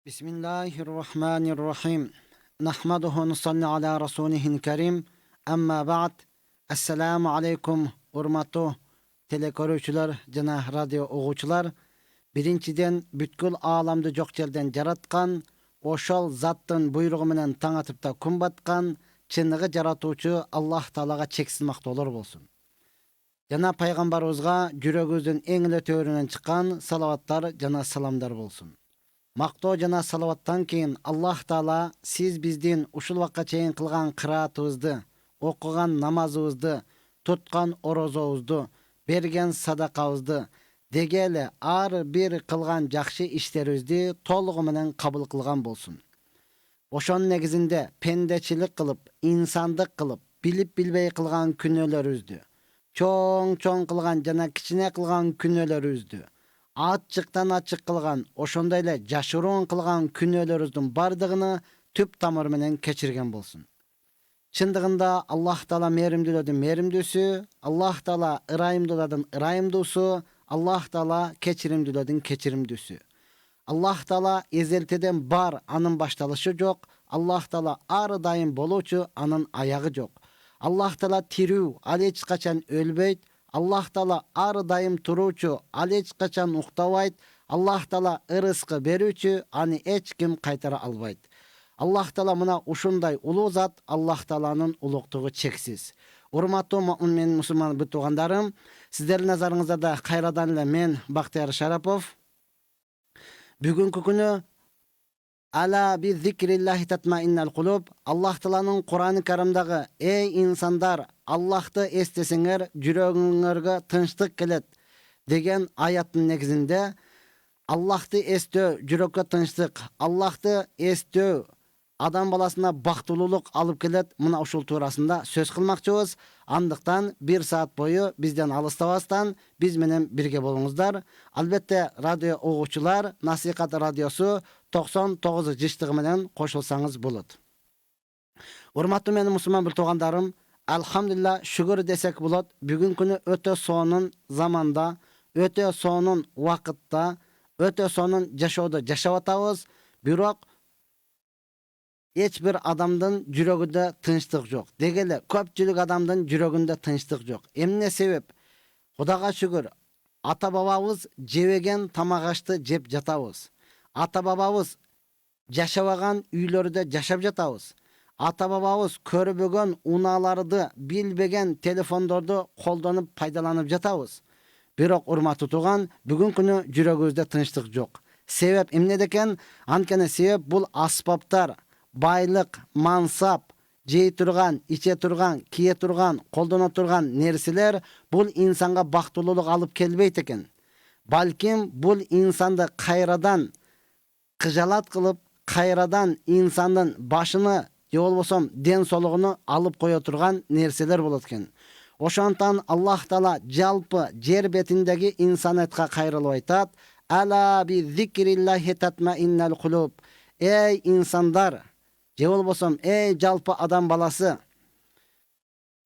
Bismillahirrahmanirrahim. Nahmaduhu nusalli ala rasulihil kerim. Amma ba'd. Assalamu alaikum urmatu telekorucular, jana radio oğucular. Birinciden bütkül alamdı жоқ жерден жараткан, ошол заттын буйругу менен таң атып та күн баткан, чыныгы жаратуучу Аллах Таалага чексиз мактоолор болсун. Жана пайгамбарыбызга жүрөгүбүздүн эң эле төрүнөн чыккан салаваттар жана саламдар болсун. Мактоо жана салаваттан кийин Аллах Таала сиз биздин ушул вакытка чейин кылган кыраатыбызды, окуган намазыбызды, туткан орозобузду, берген садакабызды, дегеле ар бир кылган жакшы иштерибизди толугу менен кабыл кылган болсун. Ошонун негизинде пендечилик кылып, инсандык кылып, билип билбей кылган күнөөлөрүбүздү, чоң кылган жана кичине кылган күнөөлөрүбүздү, ачыктан ачык кылган, ошондой эле жашыруун кылган күнөөлөрүбүздүн бардыгын түп тамыры менен кечирген болсун. Чындыгында Аллах Таала мээримдүүлөрдүн мээримдүүсү, Аллах Таала ырайымдуулардын ырайымдуусу, Аллах Таала кечиримдүүлөрдүн кечиримдүүсү. Аллах Таала эзелтеден бар, анын башталышы жок. Аллах Таала ар дайым болуучу, анын аягы жок. Аллах Таала тирүү, ал эч качан өлбөйт. Аллах Таала ар дайым туруучу, ал эч качан уктабайт. Аллах Таала ырыскы берүүчү, аны эч ким кайтара албайт. Аллах Таала мына ушундай улуу зат, Аллах Тааланын улуктугу чексиз. Урматтуу муъмин мусулман туугандарым, сиздердин назарыңызда кайрадан эле мен Бактияр Шарапов. Бүгүнкү күнү Ала би зикриллахи татмаиннал кулуб, Аллах Тааланын Кур'ан-ы Каримдагы эй инсандар, Аллахты эстесеңер, жүрөгүңөргө тынчтык келет деген аяттын негизинде Аллахты эстөө жүрөккө тынчтык, Аллахты эстөө адам баласына бактылуулук алып келет. Мына ушул туурасында сөз кылмакчыбыз. Андыктан 1 саат бою бизден алыстабастан биз менен бирге болуңуздар. Албетте радио угуучулар Насихат радиосу 99 жыштыгы менен кошулсаңыз болот. Урматтуу менин мусулман туугандарым, алхамдулилла шүгүр десек болот. Бүгүнкү күнү өтө сонун заманда, өтө сонун убакытта, өтө сонун жашоодо жашап атабыз. Бирок эч бир адамдын жүрөгүндө тынчтык жок. Дегеле көпчүлүк адамдын жүрөгүндө тынчтык жок. Эмне себеп? Кудайга шүгүр, ата бабабыз жебеген тамак ашты жеп жатабыз. Ата бабабыз жашабаган үйлөрдө жашап жатабыз. Ата бабабыз көрбөгөн унааларды, билбеген телефондорду колдонуп пайдаланып жатабыз. Бирок урматтуу тууган, бүгүнкү күнү жүрөгүбүздө тынчтык жок. Себеп эмнеде экен? Анткени себеп бул аспаптар, байлык, мансап, жей турган, иче турган, кие турган, колдоно турган нерселер бул инсанга бактылуулук алып келбейт экен. Балким бул инсанды кайрадан кыжалат кылып, кайрадан инсандын башыны же болбосо ден соолугуну алып кое турган нерселер болот экен. Ошондон Аллах Таала жалпы жер бетиндеги инсаниятка кайрылып айтат: Ала би зикриллахи татмаиннал кулуб. Эй инсандар, же болбосо эй жалпы адам баласы,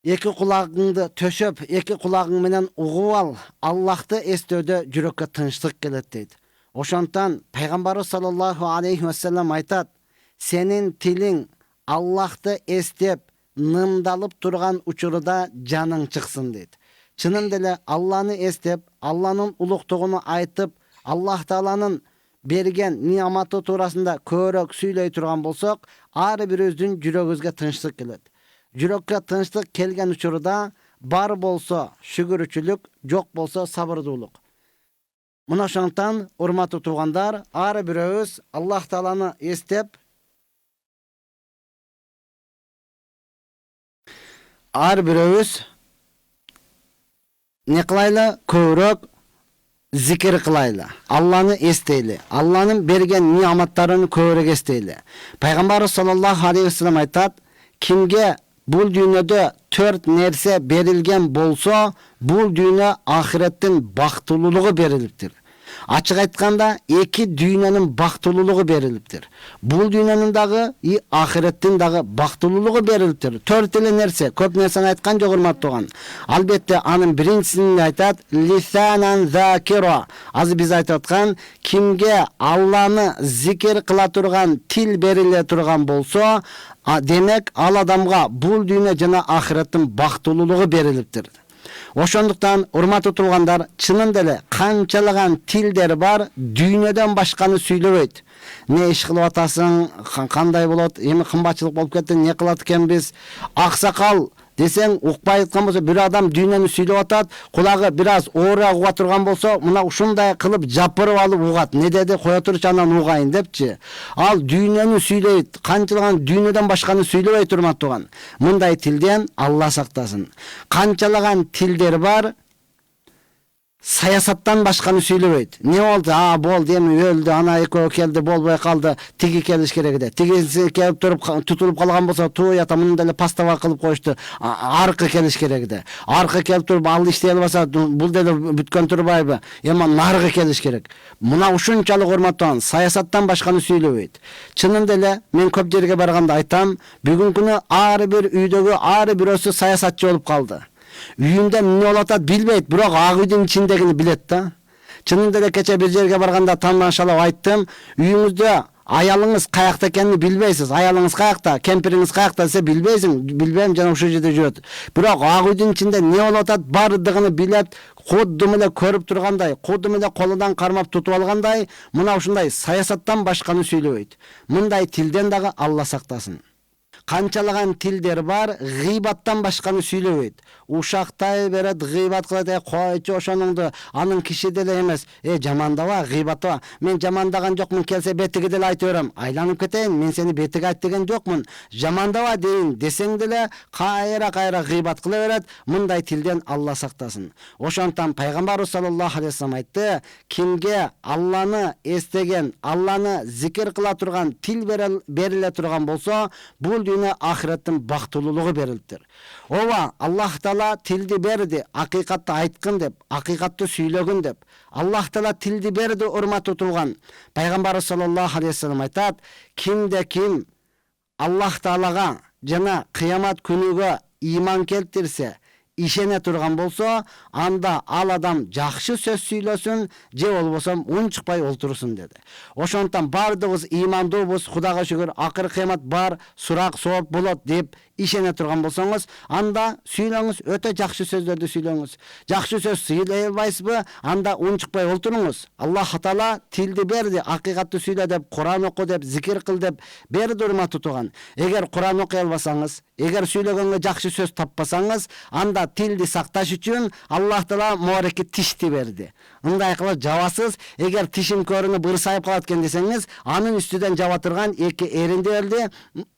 эки кулагыңды төшөп, эки кулагың менен угуп ал. Аллахты эстөөдө жүрөккө тынчтык келет дейт. Ошондон пайгамбарыбыз саллаллаху алейхи ва саллям айтат: сенин тилиң Аллахты эстеп, нымдалып турган учурда жаның чыксын дейт. Чынында эле Алланы эстеп, Алланын улуктугуну айтып, Аллах Тааланын берген ниаматы туурасында көбүрөөк сүйлөй турган болсок, ар бирибиздин жүрөгүбүзгө тынчтык келет. Жүрөккө тынчтык келген учурда бар болсо шүгүрчүлүк, жок болсо сабырдуулук. Мына ошондон урматтуу туугандар, ар бирөөбүз Аллах Тааланы эстеп, ар бирөөбүз не кылайлы? Көбүрөөк зикир кылайлы, Алланы эстейли, Алланын берген ниаматтарын көбүрөөк эстейли. Пайгамбарыбыз саллаллаху алейхи ва саллям айтат: кимге бул дүйнөдө 4 нерсе берилген болсо, бул дүйнө ахиреттин бактылуулугу берилиптир. Ачык айтканда эки дүйнөнүн бактылуулугу берилиптир. Бул дүйнөнүн дагы ахиреттин дагы бактылуулугу берилиптир. 4 эле нерсе, көп нерсени айткан жок урматтуу. Албетте анын биринчисин айтат лисанан закира. Азыр биз айтып аткан кимге Алланы зикир кыла турган тил бериле турган болсо, демек ал адамга бул дүйнө жана ахиреттин бактылуулугу берилиптир. Ошондуктан урматтуу туугандар, чынында эле канчалаган тилдер бар, дүйнөдөн башканы сүйлөбөйт. Не иш кылып атасың, кандай болот, эми кымбатчылык болуп кетти, не кылат экенбиз? Аксакал десең, укпай аткан болсо, бир адам дүйнөнү сүйлөп атат, кулагы бир аз оорураак уга турган болсо, мына ушундай кылып жапырып алып угат. Не деди, кое турчу анан угайын депчи. Ал дүйнөнү сүйлөйт, канчалаган дүйнөдөн башканы сүйлөбөйт урматтуу. Мындай тилден Алла сактасын. Канчалаган тилдер бар, саясаттан башканы сүйлөбөйт. Не болду? Болду, эми өлдү, ана экөө келди, болбой калды, тиги келиш керек эди. Тигиси келип туруп тутулуп калган болсо, туята мындай эле пастава кылып коюшту. Аркы келиш керек эди. Аркы келип туруп ал иштей албаса, бул деле бүткөн турбайбы? Эми наркы келиш керек. Мына ушунчалык урматтуу, саясаттан башканы сүйлөбөйт. Чынында эле мен көп жерге барганда айтам, бүгүнкү күнү ар бир үйдөгү ар бирөөсү саясатчы болуп калды. Үйүндө эмне болуп атат билбейт, бирок ак үйдүн ичиндегини билет да. Чынында эле кече бир жерге барганда тамашалап айттым, үйүңүздө аялыңыз каякта экенин билбейсиз. Аялыңыз каякта, кемпириңиз каякта десе билбейсиң, билбейм, жана ушул жерде жүрөт. Бирок ак үйдүн ичинде эмне болуп атат бардыгын билет, кудум эле көрүп тургандай, кудум эле колунан кармап тутуп алгандай, мына ушундай саясаттан башканы сүйлөбөйт. Мындай тилден дагы Алла сактасын. Канчалаган тилдер бар, гыйбаттан башканы сүйлөбөйт. Ушактай берет, гыйбат кылат, койчу ошонуңду, анын киши деле эмес. Жамандаба, гыйбатта. Мен жамандаган жокмун, келсе бетиги деле айтып берем. Айланып кетейин, мен сени бетиге айт деген жокмун. Жамандава дейин десең деле кайра гыйбат кыла берет. Мындай тилден Алла сактасын. Ошондон пайгамбарыбыз саллаллаху алейхи вассалам айтты, кимге Алланы эстеген, Алланы зикир кыла турган тил бериле турган болсо, бул ахиреттин бактылуулугу берилиптир. Ооба, Аллах Таала тилди берди, акыйкатты айткын деп, акыйкатты сүйлөгүн деп. Аллах Таала тилди берди, урматтуу тууган. Пайгамбарыбыз саллаллаху алейхи вассалам айтат, кимде ким Аллах Таалага жана кыямат күнүгө иман келтирсе, ишене турган болсо, анда ал адам жакшы сөз сүйлөсүн, же болбосо унчукпай олтурсун деди. Ошондон бардыгыбыз имандуубуз, Кудайга шүгүр, акыр кыямат бар, сурак сооп болот деп ишене турган болсоңуз, анда сүйлөңүз, өтө жакшы сөздөрдү сүйлөңүз. Жакшы сөз сүйлөй албайсызбы? Анда унчукпай олтуруңуз. Аллах Таала тилди берди, акыйкатты сүйлө деп, Куран оку деп, зикир кыл деп берди, урматтуу тууган. Эгер Куран окуй албасаңыз, эгер сүйлөгөнгө жакшы сөз таппасаңыз, анда тилди сакташ үчүн Аллах Таала мореки тишти берди. Мындай кылып жабасыз, эгер тишим көрүнүп ырсайып калат экен десеңиз, анын үстүдөн жаба турган эки эринди берди.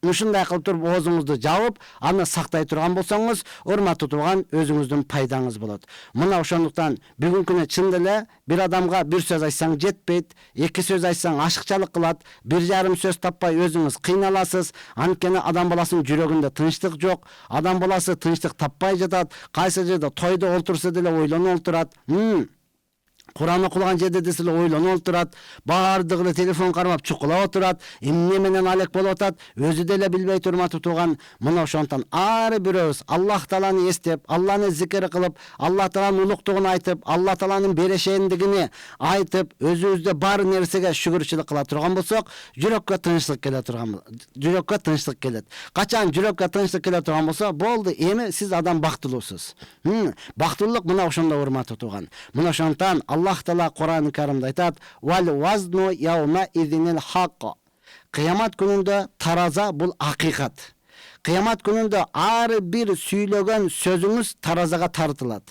Ушундай кылып туруп оозуңузду жабып, аны сактай турган болсоңуз, урматтуу тууган, өзүңүздүн пайдаңыз болот. Мына ошондуктан бүгүнкү күнү чын эле бир адамга бир сөз айтсаң жетпейт, эки сөз айтсаң ашыкчалык кылат, 1,5 сөз таппай өзүңүз кыйналасыз. Анткени адам баласынын жүрөгүндө тынчтык жок, адам баласы тынчтык таппай жатат, кайсы жерде тойдо олтурса деле ойлонуп олтурат. Куран окулган жерде деле ойлонуп олтурат, бардыгы эле телефон кармап чукулап отурат, эмне менен алек болуп атат, өзү деле билбей урматтуу тууган. Мына ошондон ар бирөөбүз Аллах Тааланы эстеп, Алланы зикир кылып, Аллах Тааланын улуктугун айтып, Аллах Тааланын берешендигини айтып, өзүбүздө бар нерсеге шүгүрчүлүк кыла турган болсок, жүрөккө тынчтык келе турган. Жүрөккө тынчтык келет. Качан жүрөккө тынчтык келе турган болсо, болду, эми сиз адам бактылуусуз. Бактылуулук мына ошондо, урматтуу тууган. Мына ошондон Аллах Таала Куран-ы Каримде айтат: "Вал вазну яума идинил хак." Кыямат күнүндө тараза бул акыйкат. Кыямат күнүндө ар бир сүйлөгөн сөзүңүз таразага тартылат.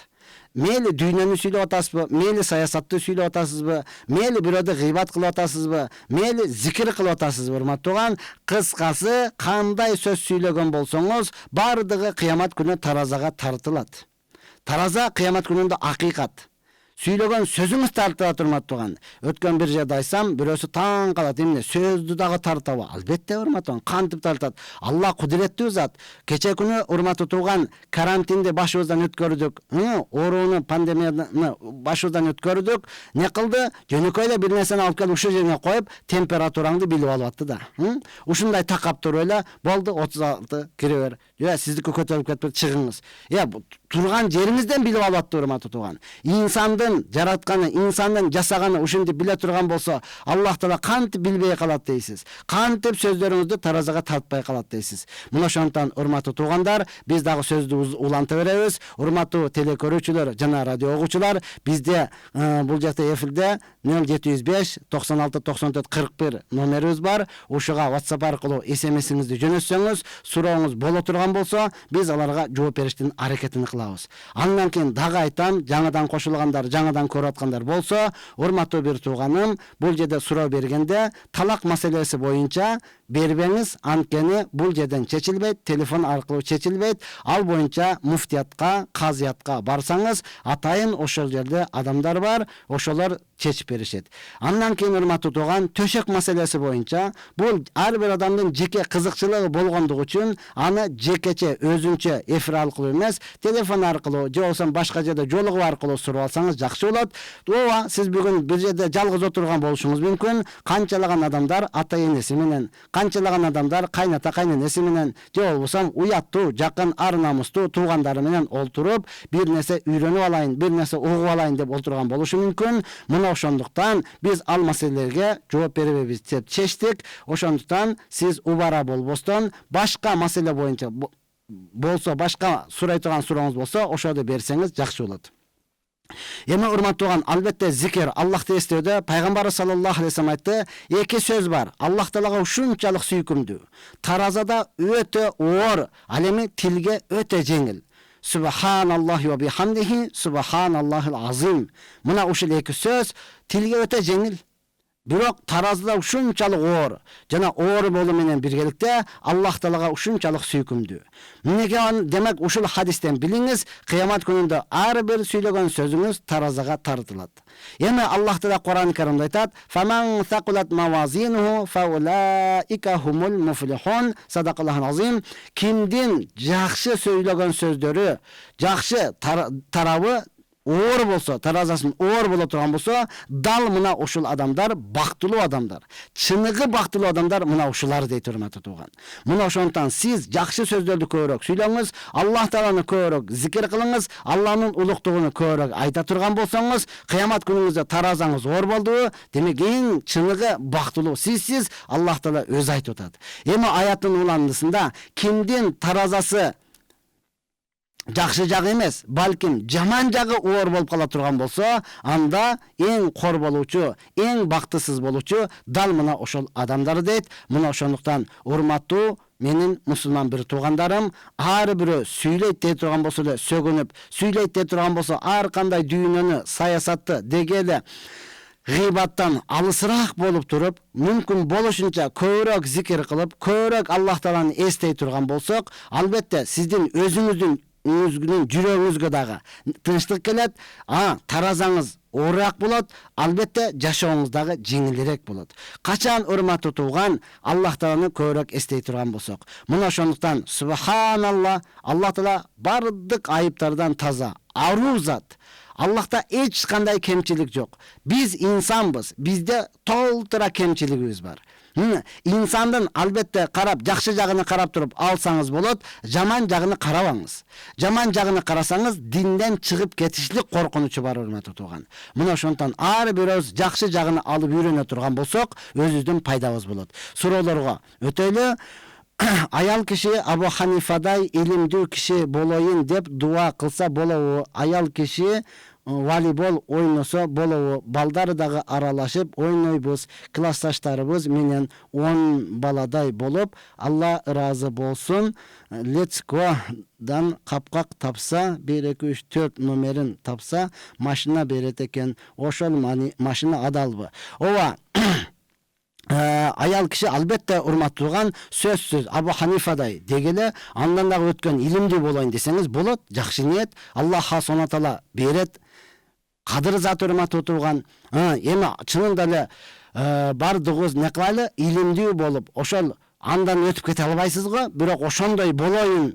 Мейли дүйнөнү сүйлөп атасызбы, мейли саясатты сүйлөп атасызбы, мейли бирөөдө гыйбат кылып атасызбы, мейли зикир кылып атасызбы, урматтуу тууган. Кыскасы, кандай сөз сүйлөгөн болсоңуз, бардыгы кыямат күнү таразага тартылат. Тараза кыямат күнүндө акыйкат. Сүйлөгөн сөзүңүз тартып турматтыган. Өткөн бир жерде айтсам, бирөөсү таң калат. Эмне сөздү дагы тартабы? Албетте урматтыган, кантип тартат? Алла кудуреттүү зат. Кече күнү урматтуу туган карантинди башыбыздан өткөрдүк. Орууну, пандемияны башыбыздан өткөрдүк. Не кылды? Жөнөкөй эле бир нерсени алып келип ушул жерге коюп, температураңды билип алып атты да. Ушундай такап туруп эле болду 36 кире бер. Сиздики көтөрүп кетип чыгыңыз. Турган жериңизден билип алып атты урматтуу туган. Инсандын жаратканы, инсандын жасаганы ушинтип биле турган болсо, Аллах Таала кантип билбей калат дейсиз? Кантип сөздөрүңүздү таразага тартпай калат дейсиз? Мына ошондон урматтуу тугандар, биз дагы сөздү уланта беребиз. Урматтуу телекөрүүчүлөр жана радио угуучулар, бизде бул жакта эфирде 0705 96 94 41 номерибиз бар. Ушуга WhatsApp аркылуу SMS-иңизди жөнөтсөңүз, сурооңуз боло турган болсо, биз аларга жооп бериштин аракетин кылабыз. Андан кийин дагы айтам, жаңадан кошулгандар, жаңадан көрүп аткандар болсо, урматтуу бир тууганым, бул жерде суроо бергенде талак маселеси боюнча бербеңиз, анткени бул жерден чечилбейт, телефон аркылуу чечилбейт. Ал боюнча муфтиятка, казиятка барсаңыз, атайын ошол жерде адамдар бар, ошолор чечип беришет. Андан кийин урматтуу туган, төшөк маселеси боюнча бул ар бир адамдын жеке кызыкчылыгы болгондугу үчүн аны жекече өзүнчө эфир аркылуу эмес, телефон аркылуу же болбосо башка жерде жолугуу аркылуу сурап алсаңыз жакшы болот. Ооба, сиз бүгүн бир жерде жалгыз отурган болушуңуз мүмкүн. Канчалаган адамдар ата-энеси менен, канчалаган адамдар кайната кайненеси менен, же болбосо уяттуу, жакын ар намыстуу туугандары менен олтуруп, бир нерсе үйрөнүп алайын, бир нерсе угуп алайын деп олтурган болушу мүмкүн. Мына ошондуктан биз ал маселелерге жооп беребиз деп чечтик. Ошондуктан сиз убара болбостон башка маселе боюнча болсо, башка сурай турган сурооңуз болсо, ошоду берсеңиз жакшы болот. Эми урматтууган, албетте зикир, Аллахты эстөөдө пайгамбар саллаллаху алейхи вассалам айтты, эки сөз бар. Аллах Таалага ушунчалык сүйкүмдүү, таразада өтө оор, ал эми тилге өтө жеңил. Субханаллахи ва бихамдихи, субханаллахил азим. Мына ушул эки сөз тилге өтө жеңил. Бирок таразда ушунчалык оор, жана оор болуу менен биргеликте Аллах Таалага ушунчалык сүйкүмдүү. Мынеге демек ушул хадистен билиңиз, кыямат күнүндө ар бир сүйлөгөн сөзүңүз таразага тартылат. Эми Аллах Таала Кур'ан Каримде айтат: "Фаман сакулат мавазинуху фаулаика хумул муфлихун." Садакаллахул азим. Кимдин жакшы сөйлөгөн сөздөрү, жакшы тарабы оор болсо, таразасын оор боло турган болсо, дал мына ушул адамдар бактылуу адамдар. Чыныгы бактылуу адамдар мына ушулар дейт урматтуу туган. Мына ошондон сиз жакшы сөздөрдү көбүрөөк сүйлөңүз, Аллах Тааланы көбүрөөк зикир кылыңыз, Алланын улуктугуну көбүрөөк айта турган болсоңуз, кыямат күнүңүздө таразаңыз оор болду, демек эң чыныгы бактылуу сизсиз, Аллах Таала өзү айтып атат. Эми аяттын уландысында кимдин таразасы жакшы жагы эмес, балким жаман жагы оор болуп кала турган болсо, анда эң кор болуучу, эң бактысыз болуучу дал мына ошол адамдар дейт. Мына ошондуктан урматтуу менин мусулман бир туугандарым, ар бирөө сүйлөйт дей турган болсо эле сөгүнүп, сүйлөйт дей турган болсо ар кандай дүйнөнү, саясатты дегеле гыйбаттан алысыраак болуп туруп, мүмкүн болушунча көбүрөөк зикир кылып, көбүрөөк Аллах Тааланы эстей турган болсок, албетте сиздин өзүңүздүн жүрөгүңүзгө дагы тынчтык келет, таразаңыз оорураак болот, албетте жашооңуз дагы жеңилирээк болот. Качан урматтуу туган Аллах Тааланы көбүрөөк эстей турган болсок, мына ошондуктан субханалла, Аллах Таала бардык айыптардан таза, аруу зат. Аллахта эч кандай кемчилик жок. Биз инсанбыз, бизде толтура кемчилигибиз бар. Инсандын албетте карап, жакшы жагыны карап туруп алсаңыз болот, жаман жагыны карабаңыз. Жаман жагыны карасаңыз, динден чыгып кетишлик коркунучу бар урматтуу туган. Мына ошондон ар бирөөбүз жакшы жагыны алып үйрөнө турган болсок, өзүбүздүн пайдабыз болот. Суроолорго өтөлү. Аял киши Абу Ханифадай илимдүү киши болоюн деп дуа кылса болобу? Аял киши волейбол ойносо болобу? Балдары дагы аралашып ойнойбуз. Классташтарыбыз менен 10 баладай болуп, Алла ыраазы болсун. Let's go дан капкак тапса, 1 2 3 4 номерин тапса, машина берет экен. Ошол машина адалбы? Ооба. Аял киши албетте урматтуулган сөзсүз Абу Ханифадай дегеле, андан дагы өткөн илимдүү болоюн десеңиз болот, жакшы ниет, Аллах субхана таала берет. кадыр зат урматтуу турган. Эми чынында эле бардыгыбыз не кылайлы, илимдүү болуп, ошол андан өтүп кете албайсыз го, бирок ошондой болоюн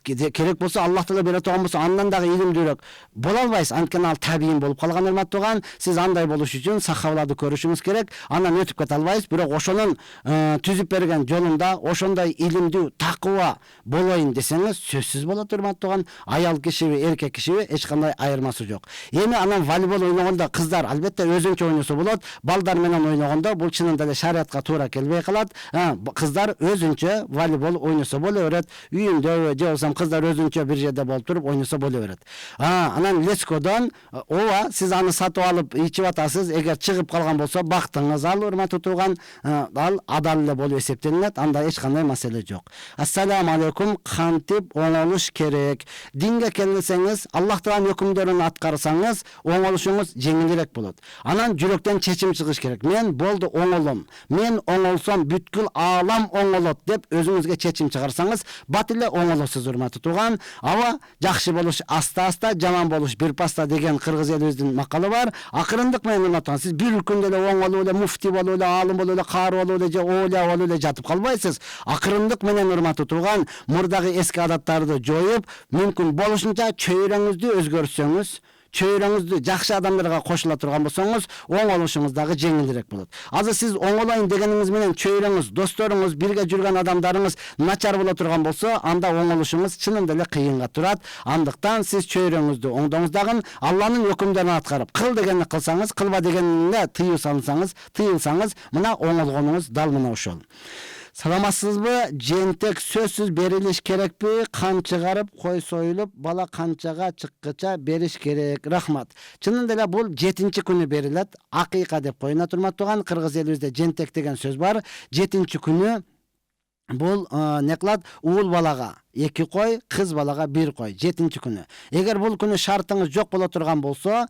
керек болсо, Аллах Таала бере турган болсо, андан дагы илимдүүрөөк боло албайсыз. Анткени ал табийин болуп калган, урматтууган. Сиз андай болуш үчүн сахабаларды көрүшүңүз керек. Андан өтүп кете албайсыз, бирок ошонун түзүп берген жолунда ошондой илимдүү, такыба болоюн десеңиз, сөзсүз болот, урматтууган. Аял кишиби, эркек кишиби эч кандай айырмасы жок. Эми анан волейбол ойногондо кыздар албетте өзүнчө ойносо болот. Балдар менен ойногондо бул чынында эле шариатка туура келбей калат. Кыздар өзүнчө волейбол ойносо боло берет. Үйүндө же болсом кыздар өзүнчө бир жерде болуп туруп ойносо боло берет. Анан лескодон ооба, сиз аны сатып алып ичип атасыз. Эгер чыгып калган болсо, бактыңыз ал, урматтуу турган, ал адал эле болуп эсептелинет. Анда эч кандай маселе жок. Ассаламу алейкум. Кантип оңолуш керек? Динге келсеңиз, Аллах Тааланын өкүмдөрүн аткарсаңыз, оңолушуңуз жеңилирээк болот. Анан жүрөктөн чечим чыгыш керек. Мен болду оңолом. Мен оңолсом бүткүл аалам оңолот деп өзүңүзгө чечим чыгарсаңыз, бат эле оңолосуз, урматтуу турган. Аба жакшы болуш аста-аста, жаман болуш бир паста деген кыргыз элибиздин макалы бар. Акырындык менен, урматтуу, сиз бир күндө эле оңолуп эле муфти болуп эле, алым болуп эле, кары болуп эле же оолия болуп эле жатып калбайсыз. Акырындык менен, урматтуу турган, мурдагы эски адаттарды жоюп, мүмкүн болушунча чөйрөңүздү өзгөртсөңүз, чөйрөңүздү жакшы адамдарга кошула турган болсоңуз, оңолушуңуз дагы жеңилирээк болот. Азыр сиз оңолоюн дегениңиз менен чөйрөңүз, досторуңуз, бирге жүргөн адамдарыңыз начар боло турган болсо, анда оңолушуңуз чынында эле кыйынга турат. Андыктан сиз чөйрөңүздү оңдоңуз дагы, Алланын өкүмдөрүн аткарып, кыл дегенди кылсаңыз, кылба дегенине тыйылсаңыз, мына оңолгонуңуз дал мына ошол. Саламатсызбы? Жентек сөзсүз берилиш керекпи? Кан чыгарып, кой союлуп, бала канчага чыккыча бериш керек. Рахмат. Чынында эле бул 7-чи күнү берилет. Акыйка деп коюнат, урматтууган. Кыргыз элибизде жентек деген сөз бар. 7-чи күнү бул не кылат? Уул балага 2 кой, кыз балага 1 кой. 7-чи күнү. Эгер бул күнү шартыңыз жок боло турган болсо,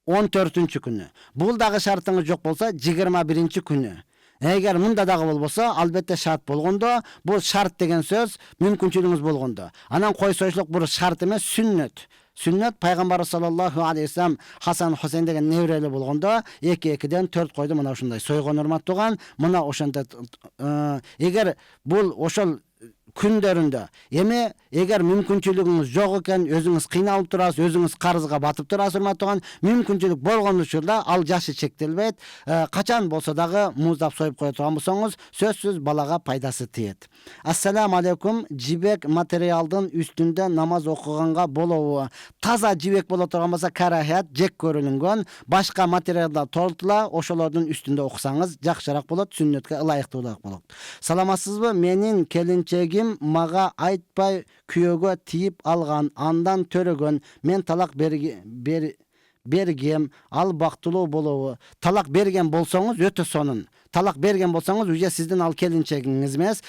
14-чү күнү. Бул дагы шартыңыз жок болсо, 21-чи күнү. Эгер мында дагы болбосо, албетте шарт болгондо, бул шарт деген сөз мүмкүнчүлүгүңүз болгондо. Анан кой союшлук бул шарт эмес, сүннөт. Сүннөт пайгамбар саллаллаху алейхи ва саллям Хасан Хусейн деген неберели болгондо 2-2ден 4 койду мына ушундай сойгон, урматтууган. Мына ошондо эгер бул ошол күндөрүндө эми эгер мүмкүнчүлүгүңүз жок экен, өзүңүз кыйналып турасыз, өзүңүз карызга батып турасыз, урматтууган, мүмкүнчүлүк болгон учурда ал жашы чектелбейт. Качан болсо дагы муздап союп кое турган болсоңуз, сөзсүз балага пайдасы тиет. Ассаламу алейкум. Жибек материалдын үстүндө намаз окуганга болобу? Таза жибек боло турган болсо карахат, жек көрүлгөн. Башка материалдар толтула, ошолордун үстүндө окусаңыз жакшыраак болот, сүннөткө ылайыктуулаак болот. Саламатсызбы? Менин келинчегим мага айтпай күйөөгө тиип алган, андан төрөгөн. Мен талак бергем, ал бактылуу болобу? Талак берген болсоңуз өтө сонун. Талак берген болсоңуз, уже сиздин ал келинчегиңиз эмес,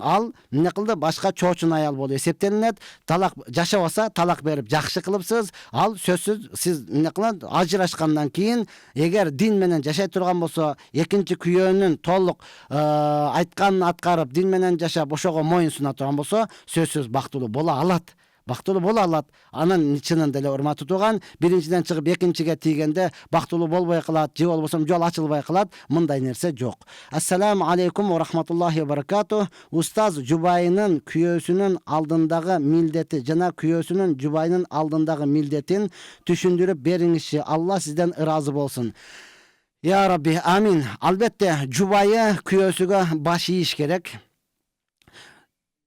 ал эмне кылды? Башка чоочун аял болуп эсептелинет. Талак жашабаса, талак берип жакшы кылыпсыз. Ал сөзсүз сиз эмне кылат? Ажырашкандан кийин, эгер дин менен жашай турган болсо, экинчи күйөөнүн толук айтканын аткарып, дин менен жашап, ошого моюн суна турган болсо, сөзсүз бактылуу боло алат. Бактылуу боло алат. Анын чынында эле, урматтуу турган, биринчиден чыгып экинчиге тийгенде бактылуу болбой калат, же болбосо жол ачылбай калат. Мындай нерсе жок. Ассаламу алейкум ва рахматуллахи ва баракатух. Устаз, жубайынын күйөөсүнүн алдындагы милдети жана күйөөсүнүн жубайынын алдындагы милдетин түшүндүрүп бериңизчи. Алла сизден ыраазы болсун. Я Рабби, амин. Албетте, жубайы күйөөсүгө баш ийиш керек.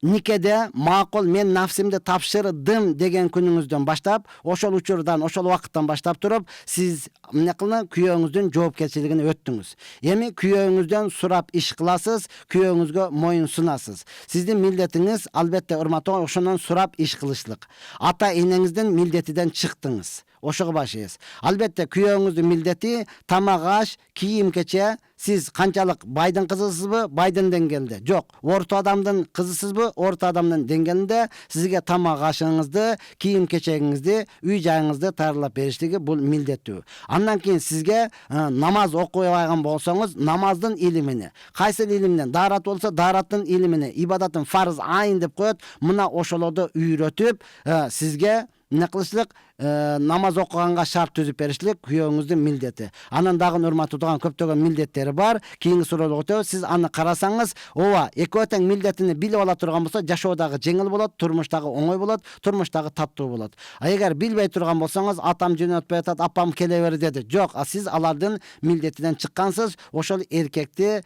Никеде макул мен нафсимди тапшырдым деген күнүңүздөн баштап, ошол учурдан, ошол убакыттан баштап туруп, сиз эмне кылдыңыз? Күйөөңүздүн жоопкерчилигине өттүңүз. Эми күйөөңүздөн сурап иш кыласыз, күйөөңүзгө моюн сунасыз. Сиздин милдетиңиз албетте, урматтуу, ошондон сурап иш кылышлык. Ата энеңиздин милдетиден чыктыңыз. Ошого баш ийесиз. Албетте, күйөөңүздүн милдети тамак аш, кийим кече. Сиз канчалык байдын кызысызбы? Байдын деңгээлинде. Жок, орто адамдын кызысызбы? Орто адамдын деңгээлинде. Сизге тамак ашыңызды, кийим кечегиңизди, үй жайыңызды таарлап бериштиги бул милдеттүү. Андан кийин сизге намаз окуй алган болсоңуз, намаздын илимини, кайсы илиминен, даарат болсо даараттын илимини, ибадаттын фарыз айын деп коет. Мына ошолорду үйрөтүп, сизге эмне кылышлык, намаз окуганга шарт түзүп беришлик күйөөңүздүн милдети. Анан дагы урматтуу тууган көптөгөн милдеттери бар. Кийинки суроолорго өтөбүз. Сиз аны карасаңыз, ооба, экөө тең милдетини билип ала турган болсо, жашоо дагы жеңил болот, турмуш дагы оңой болот, турмуш дагы таттуу болот. А эгер билбей турган болсоңуз, атам жөнөтпөй атат, апам келе бер деди. Жок, сиз алардын милдетинен чыккансыз. Ошол эркектин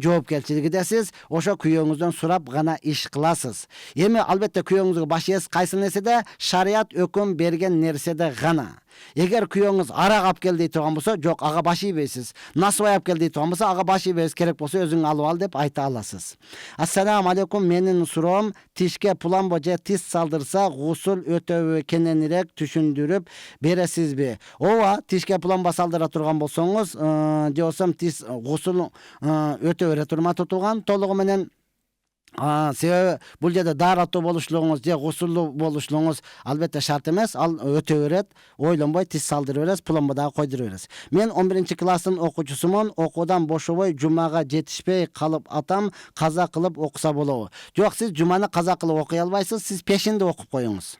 жоопкерчилигидесиз. Ошо күйөөңүздөн сурап гана иш кыласыз. Эми албетте күйөөңүзгө баш ийесиз кайсы нерседе? Шарият өкүм берген нерседе гана. Эгер күйөөңүз арак алып кел дей турган болсо, жок, ага баш ийбейсиз. Насыбай алып кел дей турган болсо, ага баш ийбейсиз, керек болсо өзүң алып ал деп айта аласыз. Ассаламу алейкум, менин суроом, тишке пуламбы же тис салдырса гусул өтөбү кененирээк түшүндүрүп бересизби? Ооба, тишке пуламба салдыра турган болсоңуз, же болбосо тис гусул өтө бере турматуу тууган, толугу менен. Себеби бул жерде даараттуу болушулугуңуз же гусулдуу болушулугуңуз албетте шарт эмес, ал өтө берет. Ойлонбой тис салдырып бересиз, пломба дагы койдуруп бересиз. Мен 11-класстын окуучусумун, окуудан бошобой жумага жетишпей калып атам каза кылып окуса болобу? Жок, сиз жуманы каза кылып окуй албайсыз, сиз пешинде окуп коюңуз.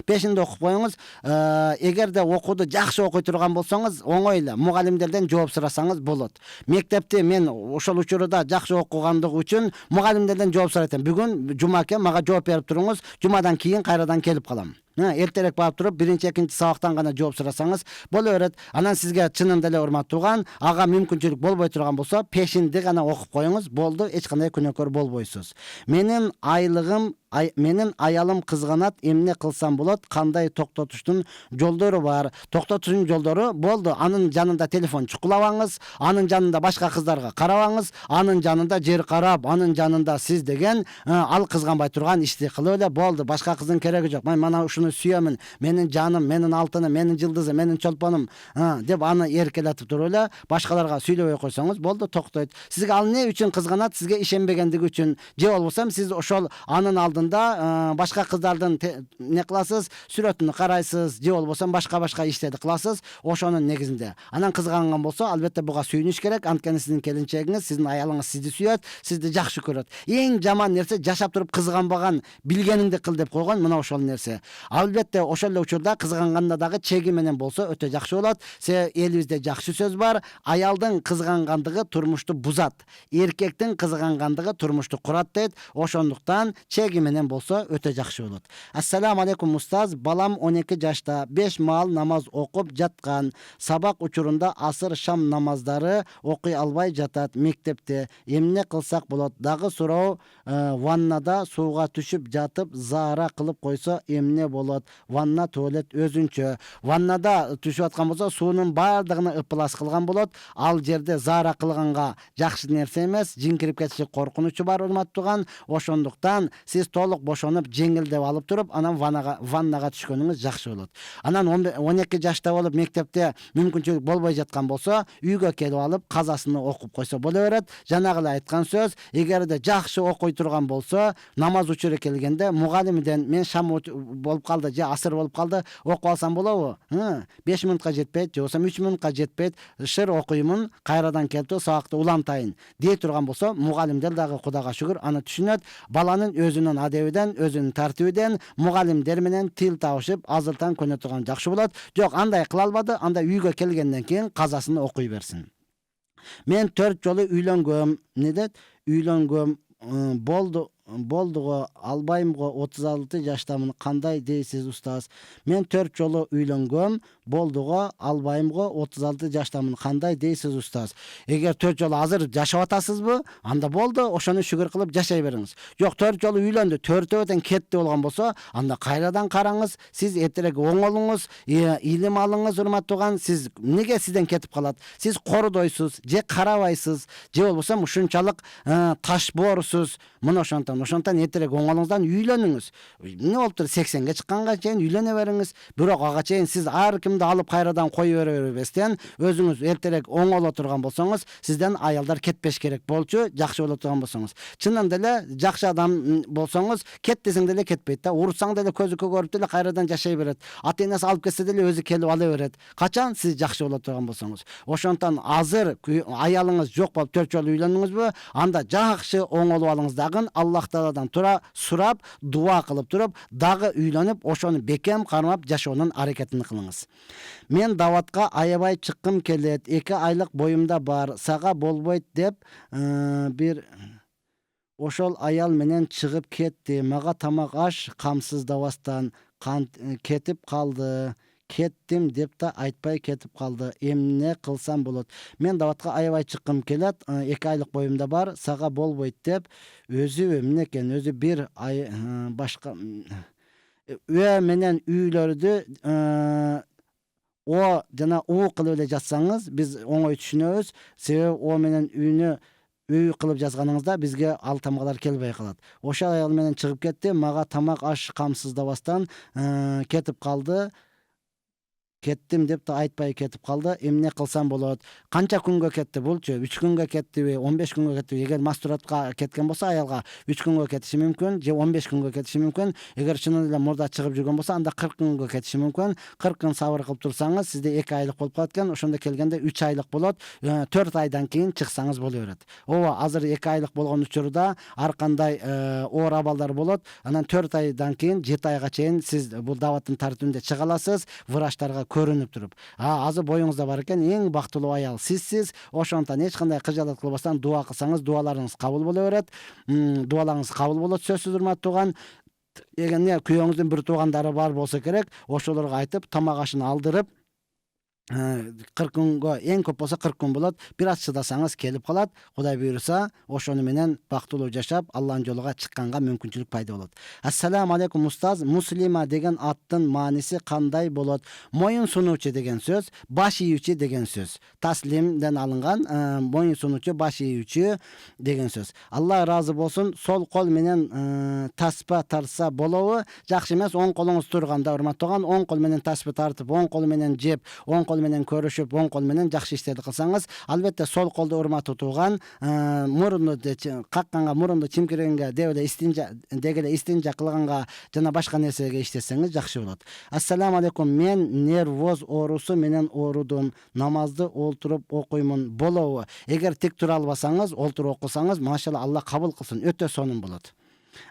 Пешинде окуп коюңуз. Эгерде окууду жакшы окуй турган болсоңуз, оңой эле мугалимдерден жооп сурасаңыз болот. Мектепти мен ошол учурда жакшы окугандыгы үчүн мугалимдерден жооп сурайт. Бүгүн жума экен, мага жооп берип туруңуз, жумадан кийин кайрадан келип калам. Эртерээк барып туруп, биринчи, экинчи сабактан гана жооп сурасаңыз боло берет. Анан сизге чынында эле урматтуу тууган, ага мүмкүнчүлүк болбой турган болсо, пешинди гана окуп коюңуз, болду, эч кандай күнөөкөр болбойсуз. Менин аялым кызганат, эмне кылсам болот? Кандай токтотуштун жолдору бар? Токтотуштун жолдору болду. Анын жанында телефон чукулабаңыз, анын жанында башка кыздарга карабаңыз, анын жанында жер карап, анын жанында сиз деген ал кызганбай турган ишти кылып эле болду. Башка кыздын кереги жок. Мен мана ушуну сүйөмүн, менин жаным, менин алтыным, менин жылдызым, менин чолпонум деп аны эркелетип туруп эле башкаларга сүйлөбөй койсоңуз болду, токтойт. Сизге ал эмне үчүн кызганат? Сизге ишенбегендиги үчүн. Же болбосо сиз ошол анын алдында башка кыздардын не кыласыз, сүрөтүнү карайсыз, же болбосо башка иштерди кыласыз, ошонун негизинде. Анан кызганган болсо, албетте буга сүйүнүш керек. Анткени сиздин келинчегиңиз, сиздин аялыңыз сизди сүйөт, сизди жакшы көрөт. Эң жаман нерсе жашап туруп кызганбаган, билгениңди кыл деп койгон, мына ошол нерсе. Албетте ошол эле учурда кызганганда дагы чеги менен болсо өтө жакшы болот. Элибизде жакшы сөз бар: аялдын кызгангандыгы турмушту бузат, эркектин кызгангандыгы турмушту курат дейт. Ошондуктан чеги менен болсо өтө жакшы болот. Ассаламу алейкум устаз, балам 12 жашта, 5 маал намаз окуп жаткан. Сабак учурунда асыр шам намаздары окуй албай жатат мектепте. Эмне кылсак болот? Дагы суроо, ваннада сууга түшүп жатып заара кылып койсо эмне болот? Ванна, туалет өзүнчө. Ваннада түшүп аткан болсо, суунун баардыгына ыпылас кылган болот. Ал жерде заара кылганга жакшы нерсе эмес, жинкирип кетишлик коркунучу бар, урматтуу тууган. Ошондуктан сиз толук бошонуп, жеңилдеп алып туруп, анан ваннага түшкөнүңүз жакшы болот. Анан 12 жашта болуп мектепте мүмкүнчүлүк болбой жаткан болсо, үйгө келип алып казасын окуп койсо боло берет. Жанагы эле айткан сөз, эгерде жакшы окуй турган болсо, намаз учуру келгенде мугалимден мен шам болуп калды же асыр болуп калды, окуп алсам болобу? 5 мүнөткө жетпейт, же болбосо 3 мүнөткө жетпейт, шыр окуймун, кайрадан келип сабакты улантайын дей турган болсо, мугалимдер дагы Кудайга шүгүр аны түшүнөт. Баланын өзүнүн адебиден, өзүнүн тартибиден мугалимдер менен тил табышып, азыртан көнө турган жакшы болот. Жок, андай кыла албады, анда үйгө келгенден кийин казасын окуй берсин. Мен 4 жолу үйлөнгөм. Не дейт? Үйлөнгөм болдуго албаймго, 36 жаштамын. Кандай дейсиз устаз? Мен 4 жолу үйлөнгөм, болдуго албаймго, 36 жаштамын. Кандай дейсиз устаз? Эгер 4 жолу азыр жашап атасызбы? Анда болду, ошону шүгүр кылып жашай бериңиз. Жок, 4 жолу үйлөндү, 4-өтөн кетти болгон болсо, анда кайрадан караңыз, сиз эртерээк оңолуңуз, илим алыңыз, урматтуу тууган. Сиз эмнеге сизден кетип калат? Сиз кордойсуз, же карабайсыз, же болбосо ушунчалык таш боорусуз. Мына ошондон эртерээк оңолуңуздан үйлөнүңүз. Эмне болуптур? 80ге чыкканга чейин үйлөнө бериңиз. Бирок ага чейин сиз ар ким чыгымды алып кайрадан кое бербестен өзүңүз эртерээк оңоло турган болсоңуз сизден аялдар кетпеш керек болчу, жакшы боло турган болсоңуз. Чынында деле жакшы адам болсоңуз кет десең деле кетпейт да, урсаң деле көзү көгөрүп деле кайрадан жашай берет. Ата энеси алып кетсе деле өзү келип ала берет. Качан сиз жакшы боло турган болсоңуз. Ошондон азыр аялыңыз жок болуп 4 жолу үйлөндүңүзбү? Анда жакшы оңолуп алыңыз дагы Аллах Тааладан сурап, дуа кылып туруп, дагы үйлөнүп, ошону бекем кармап жашоонун аракетин кылыңыз. Мен даватка аябай чыккым келет. 2 айлык боюмда бар. Сага болбойт деп бир ошол аял менен чыгып кетти. Мага тамак аш камсыздабастан кетип калды. Кеттим деп да айтпай кетип калды. Эмне кылсам болот? Мен даватка аябай чыккым келет. 2 айлык боюмда бар. Сага болбойт деп өзү эмне экен? Өзү бир ай башка менен үйлөрдү жана кылып эле жатсаңыз, биз оңой түшүнөбүз. Себеби менен үй кылып жазганыңызда бизге ал тамаклар келбей калат. Ошол аял менен чыгып кетти. Мага тамак аш камсыздабастан кетип калды. Кеттим деп да айтпай кетип калды. Эмне кылсам болот? Канча күнгө кетти булчу? 3 күнгө кеттиби, 15 күнгө кеттиби? Эгер мастуратка кеткен болсо аялга 3 күнгө кетиши мүмкүн, же 15 күнгө кетиши мүмкүн. Эгер чынында эле мурда чыгып жүргөн болсо, анда 40 күнгө кетиши мүмкүн. 40 күн сабыр кылып турсаңыз, сизде 2 айлык болуп калат экен. Ошондо келгенде 3 айлык болот. 4 айдан кийин чыксаңыз боло берет. Азыр 2 айлык болгон учурда ар кандай оор абалдар болот. Анан 4 айдан кийин 7 айга чейин сиз бул даваттын тартибинде чыга аласыз. Врачтарга көрүнүп туруп. Азыр боюңузда бар экен, эң бактылуу аял сизсиз. Ошондон эч кандай кыжаалат кылбастан дуа кылсаңыз, дуаларыңыз кабыл боло берет. Дуаларыңыз кабыл болот, сөзсүз урматтуу тууган. Эгер күйөөңүздүн бир туугандары бар болсо керек, ошолорго айтып, тамак ашын алдырып, 40 күнгө, эң көп болсо 40 күн болот. Бир аз чыдасаңыз келип калат. Кудай буйруса, ошону менен бактылуу жашап, Алланын жолуга чыкканга мүмкүнчүлүк пайда болот. Ассаламу алейкум устаз. Муслима деген аттын мааниси кандай болот? Моюн сунуучу деген сөз, баш ийүүчү деген сөз. Таслимден алынган, моюн сунуучу, баш ийүүчү деген сөз. Алла ыраазы болсун. Сол кол менен таспа тарса болобу? Жакшы эмес, оң колуңуз турганда, урматтууган, оң кол менен таспа тартып, оң кол менен жеп, оң кол менен көрүшүп, оң кол менен жакшы иштерди кылсаңыз, албетте сол колду урматтуу тууган, мурунду какканга, мурунду чимкирегенге деп эле истинжа кылганга жана башка нерсеге иштесеңиз жакшы болот. Ассаламу алейкум. Мен нервоз оорусу менен оорудум. Намазды олтуруп окуймун. Болобу? Эгер тик тура албасаңыз, олтуруп окусаңыз, машалла, Алла кабыл кылсын. Өтө сонун болот.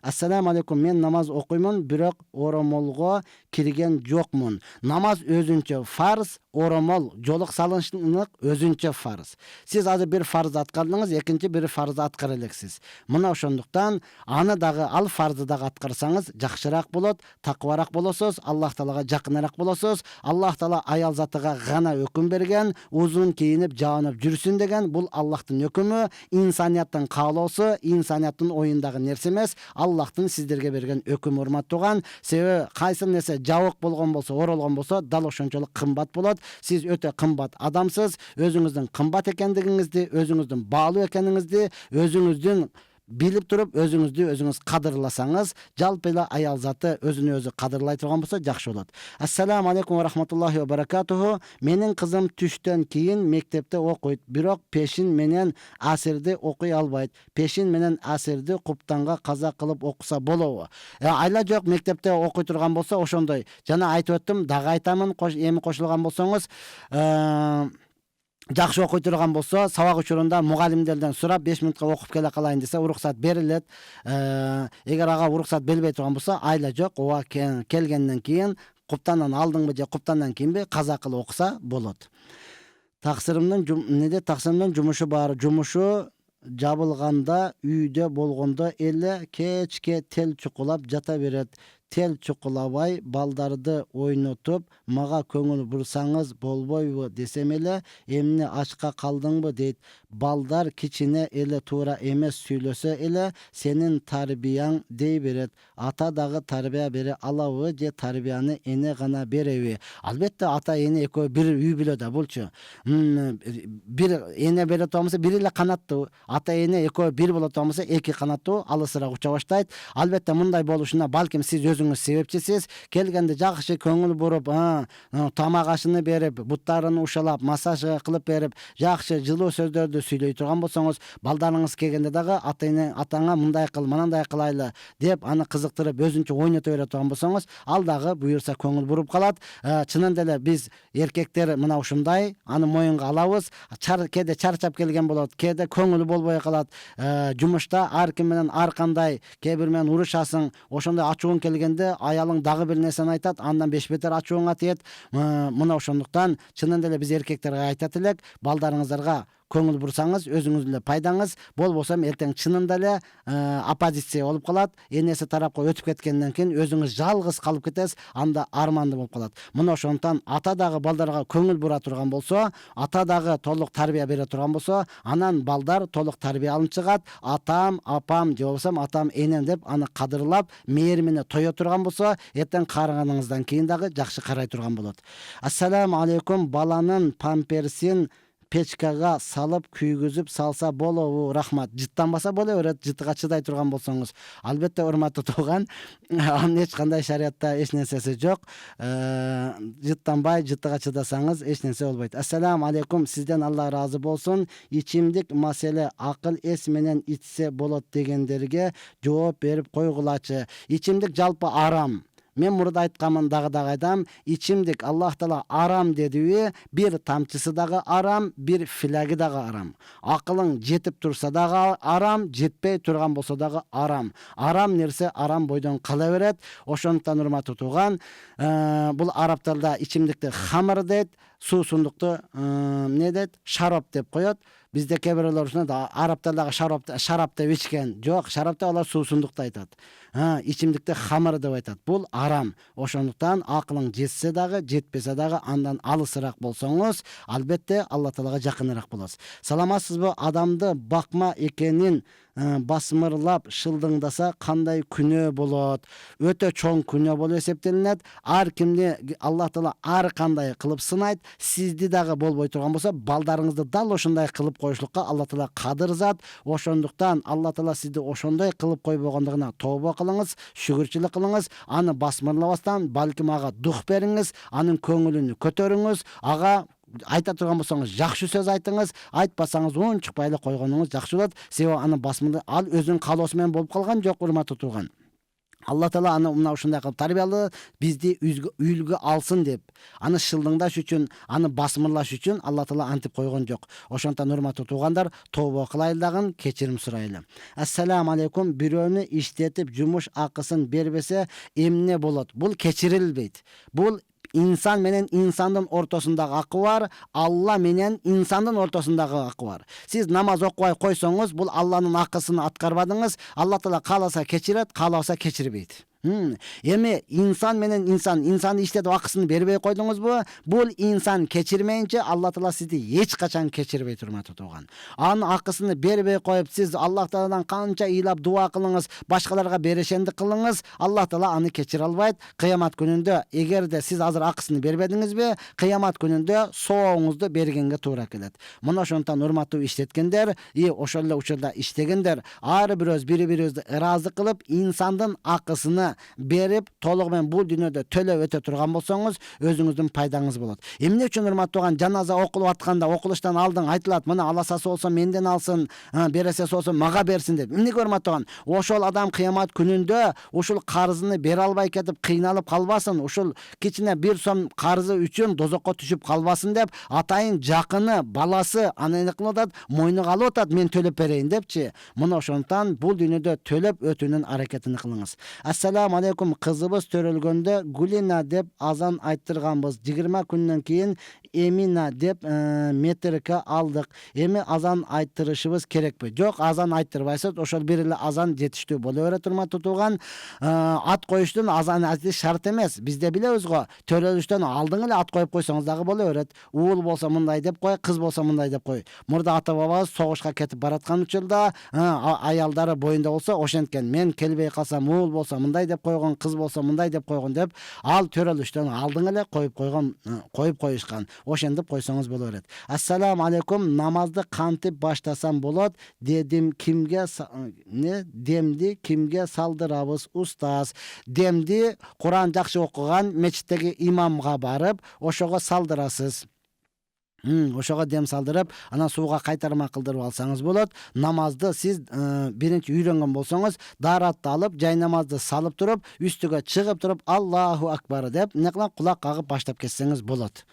Ассаламу алейкум. Мен намаз окуймун, бирок оромолго кирген жокмун. Намаз өзүнчө фарз, оромол, жолук салыныштык өзүнчө фарз. Сиз азыр бир фарзды аткардыңыз, экинчи бир фарзды аткара элексиз. Мына ошондуктан аны дагы, ал фарзды дагы аткарсаңыз жакшыраак болот, такыбараак болосуз, Аллах Таалага жакыныраак болосуз. Аллах Таала аял затыга гана өкүм берген, узун кийинип, жаанып жүрсүн деген. Бул Аллахтын өкүмү, инсанияттын каалоосу, инсанияттын оюндагы нерсе эмес. Аллахтын сиздерге берген өкүмү, урматтууган. Себеби кайсы нерсе жабык болгон болсо, оролгон болсо, дал ошончолук кымбат болот. Сиз өтө кымбат адамсыз. Өзүңүздүн кымбат экендигиңизди, өзүңүздүн баалуу экениңизди, өзүңүздүн билип туруп, өзүңүз кадырласаңыз, жалпы эле аял заты өзүнө өзү кадырлай турган болсо жакшы болот. Ассаламу алейкум ва рахматуллахи ва баракатуху. Менин кызым түштөн кийин мектепте окуйт, бирок пешин менен асирди окуй албайт. Пешин менен асирди куптанга каза кылып окуса болобу? Айла жок, мектепте окуй турган болсо ошондой. Жана айтып өттүм, дагы айтамын, эми кошулган болсоңуз, жакшы окуй турган болсо, сабак учурунда мугалимдерден сурап 5 минутка окуп келе калайын десе, уруксат берилет. Эгер ага уруксат берилбей турган болсо, айла жок, ооба келгенден кийин, куптандан алдыңбы же куптандан кийинби каза кылып окуса болот. Таксырымдын жумушу бар. Жумушу жабылганда, үйдө болгондо эле кечке тел чукулап жата берет. Тел чукулабай балдарды ойнотуп, мага көңүл бурсаңыз болбойбу десем эле, эмне ачка калдыңбы дейт. Балдар кичине эле туура эмес сүйлөсө эле, сенин тарбияң дей берет. Ата дагы тарбия бере алабы же тарбияны эне гана береби? Албетте ата эне экөө бир үй бүлө да булчу. Бир эне бере турган болсо бир эле канаттуу, ата эне экөө бир боло турган болсо эки канаттуу, алысыраак уча баштайт. Албетте мындай болушуна балким сиз өзүңүз себепчисиз. Келгенде жакшы көңүл буруп, тамак ашыны берип, буттарын ушалап, массаж кылып берип, жакшы жылуу сөздөрдү сүйлөй турган болсоңуз, балдарыңыз келгенде дагы атаңа мындай кыл, мындай кылайлы деп аны кызыктырып, өзүнчө ойното бере турган болсоңуз, ал дагы буюрса көңүл буруп калат. Чынында эле биз эркектер мына ушундай, аны моюнга алабыз. Кээде чарчап келген болот, кээде көңүлү болбой калат. Жумушта ар ким менен ар кандай, кээ бир менен урушасың, ошондой ачууң келгенде аялың дагы бир нерсени айтат, андан беш бетер ачууңа тиет. Мына ошондуктан чынында эле биз эркектерге айтат элек, балдарыңыздарга көңүл бурсаңыз, өзүңүздүн эле пайдаңыз, болбосо эртең чынында эле оппозиция болуп калат. Энеси тарапка өтүп кеткенден кийин өзүңүз жалгыз калып кетесиз, анда армандуу болуп калат. Мына ошондуктан ата дагы балдарга көңүл бура турган болсо, ата дагы толук тарбия бере турган болсо, анан балдар толук тарбия алынып чыгат. Атам, апам же болбосо атам, энем деп аны кадырлап, мээрим менен тое турган болсо, эртең карыганыңыздан кийин дагы жакшы карай турган болот. Ассаламу алейкум. Баланын памперсин печкага салып күйгүзүп салса болобу? Рахмат. Жыттанбаса боло берет, жытыга чыдай турган болсоңуз. Албетте, урматтуу тууган, анын эч кандай шариятта эч нерсеси жок. Жыттанбай, жытыга чыдасаңыз эч нерсе болбойт. Ассаламу алейкум. Сизден Алла ыраазы болсун. Ичимдик маселе акыл эс менен ичсе болот дегендерге жооп берип койгулачы. Ичимдик жалпы арам. Мен мурда айтканмын, дагы айтам, ичимдик Аллах Таала арам дедиби, бир тамчысы дагы арам, бир филаги дагы арам. Акылың жетип турса дагы арам, жетпей турган болсо дагы арам. Арам нерсе арам бойдон кала берет. Ошондуктан урматтуу тууган, бул арабтарда ичимдикти хамыр дейт, суусундукту эмне дейт? Шарап деп коет. Бизде кээ бирлер ушундай, арабтар дагы шарап деп ичкен. Жок, шарап деп алар суусундукту айтат. Ичимдикти хамыр деп айтат. Бул арам. Ошондуктан акылың жетсе дагы, жетпесе дагы андан алысыраак болсоңуз, албетте Алла Таалага жакыныраак болосуз. Саламатсызбы? Адамды бакма экенин басмырлап шылдыңдаса кандай күнөө болот? Өтө чоң күнөө болуп эсептелинет. Ар кимди Алла Таала ар кандай кылып сынайт. Сизди дагы болбой турган болсо, балдарыңызды дал ошондой кылып коюшлукка Алла Таала кадыр зат. Ошондуктан Алла Таала сизди ошондой кылып койбогондугуна тобо кылыңыз, шүгүрчүлүк кылыңыз. Аны басмырлабастан, балким ага дух бериңиз, анын көңүлүн көтөрүңүз, ага айта турган болсоңуз жакшы сөз айтыңыз, айтпасаңыз унчукпай эле койгонуңуз жакшы болот. Себеби аны басмырды ал өзүнүн каалоосу менен болуп калган жок, урматтуу тууган. Алла Таала аны мына ушундай кылып тарбиялады, бизди үлгү алсын деп. Аны шылдыңдаш үчүн, аны басмырлаш үчүн Алла Таала антип койгон жок. Ошондуктан урматтуу туугандар, тобо кылайлы дагы, кечирим сурайлы. Ассаламу алейкум. Бирөөнү иштетип жумуш акысын бербесе эмне болот? Бул кечирилбейт. Бул инсан менен инсандын ортосундагы акы бар, Алла менен инсандын ортосундагы акы бар. Сиз намаз окубай койсоңуз, бул Алланын акысын аткарбадыңыз. Алла Таала кааласа кечирет, каалабаса кечирбейт. Эми инсан менен инсанды иштетип акысын бербей койдуңузбу? Бул инсан кечирмейинче Алла Таала сизди эч качан кечирбейт, урматтуу тууган. Анын акысını бербей коюп, сиз Аллах Тааладан канча ыйлап дуа кылыңыз, башкаларга берешендик кылыңыз, Аллах Таала аны кечире албайт. Кыямат күнүндө эгерде сиз азыр акысını бербедиңизби, кыямат күнүндө сооңузду бергенге туура келет. Мына ошондуктан урматтуу иштеткендер, ошол эле учурда иштегендер, ар бирөөбүз бири-бирибизди ыраазы кылып, инсандын акысını берип, толугу менен бул дүйнөдө төлөп өтө турган болсоңуз, өзүңүздүн пайдаңыз болот. Эмне үчүн урматтуу тууган, жаназа окулуп атканда, окулуштан алдын айтылат, мына аласасы болсо менден алсын, бересеси болсо мага берсин деп. Эмнеге урматтуу тууган? Ошол адам кыямат күнүндө ушул карызын бере албай кетип кыйналып калбасын, ушул кичине бир сом карызы үчүн дозокко түшүп калбасын деп, атайын жакыны, баласы аны эмне кылып атат, мойнуга алып атат, мен төлөп берейин депчи. Мына ошондуктан бул дүйнөдө төлөп өтүүнүн аракетин кылыңыз. Ассаламу алейкум. Кызыбыз төрөлгөндө Гулина деп азан айттырганбыз. 20 күндөн кийин Эмина деп метрке алдык. Эми азан айттырышыбыз керекпи? Жок, азан айттырбайсыз. Ошол бир эле азан жетиштүү боло берет, урматтуу тууган. Ат коюштун азан айтыш шарт эмес. Бизде билебиз го, төрөлүштөн алдың эле ат коюп койсоңуз дагы боло берет. Уул болсо мындай деп кой, кыз болсо мындай деп кой. Мурда ата бабабыз согушка кетип бараткан учурда аялдары боюнда болсо ошенткен. Мен келбей калсам уул болсо мындай деп койгон, кыз болсо мындай деп койгон деп ал төрөлүштөн алдың эле коюп коюшкан. Ошентип койсоңуз боло берет. Ассаламу алейкум, намазды кантип баштасам болот? Демди кимге салдырабыз устаз? Демди Куран жакшы окуган мечиттеги имамга барып, ошого салдырасыз. Ошого дем салдырып, анан сууга кайтарма кылдырып алсаңыз болот. Намазды сиз биринчи үйрөнгөн болсоңуз, daarатты алып, жай намазды салып туруп, үстүгө чыгып туруп, Аллаху акбар деп, кулак кагып баштап кетсеңиз болот.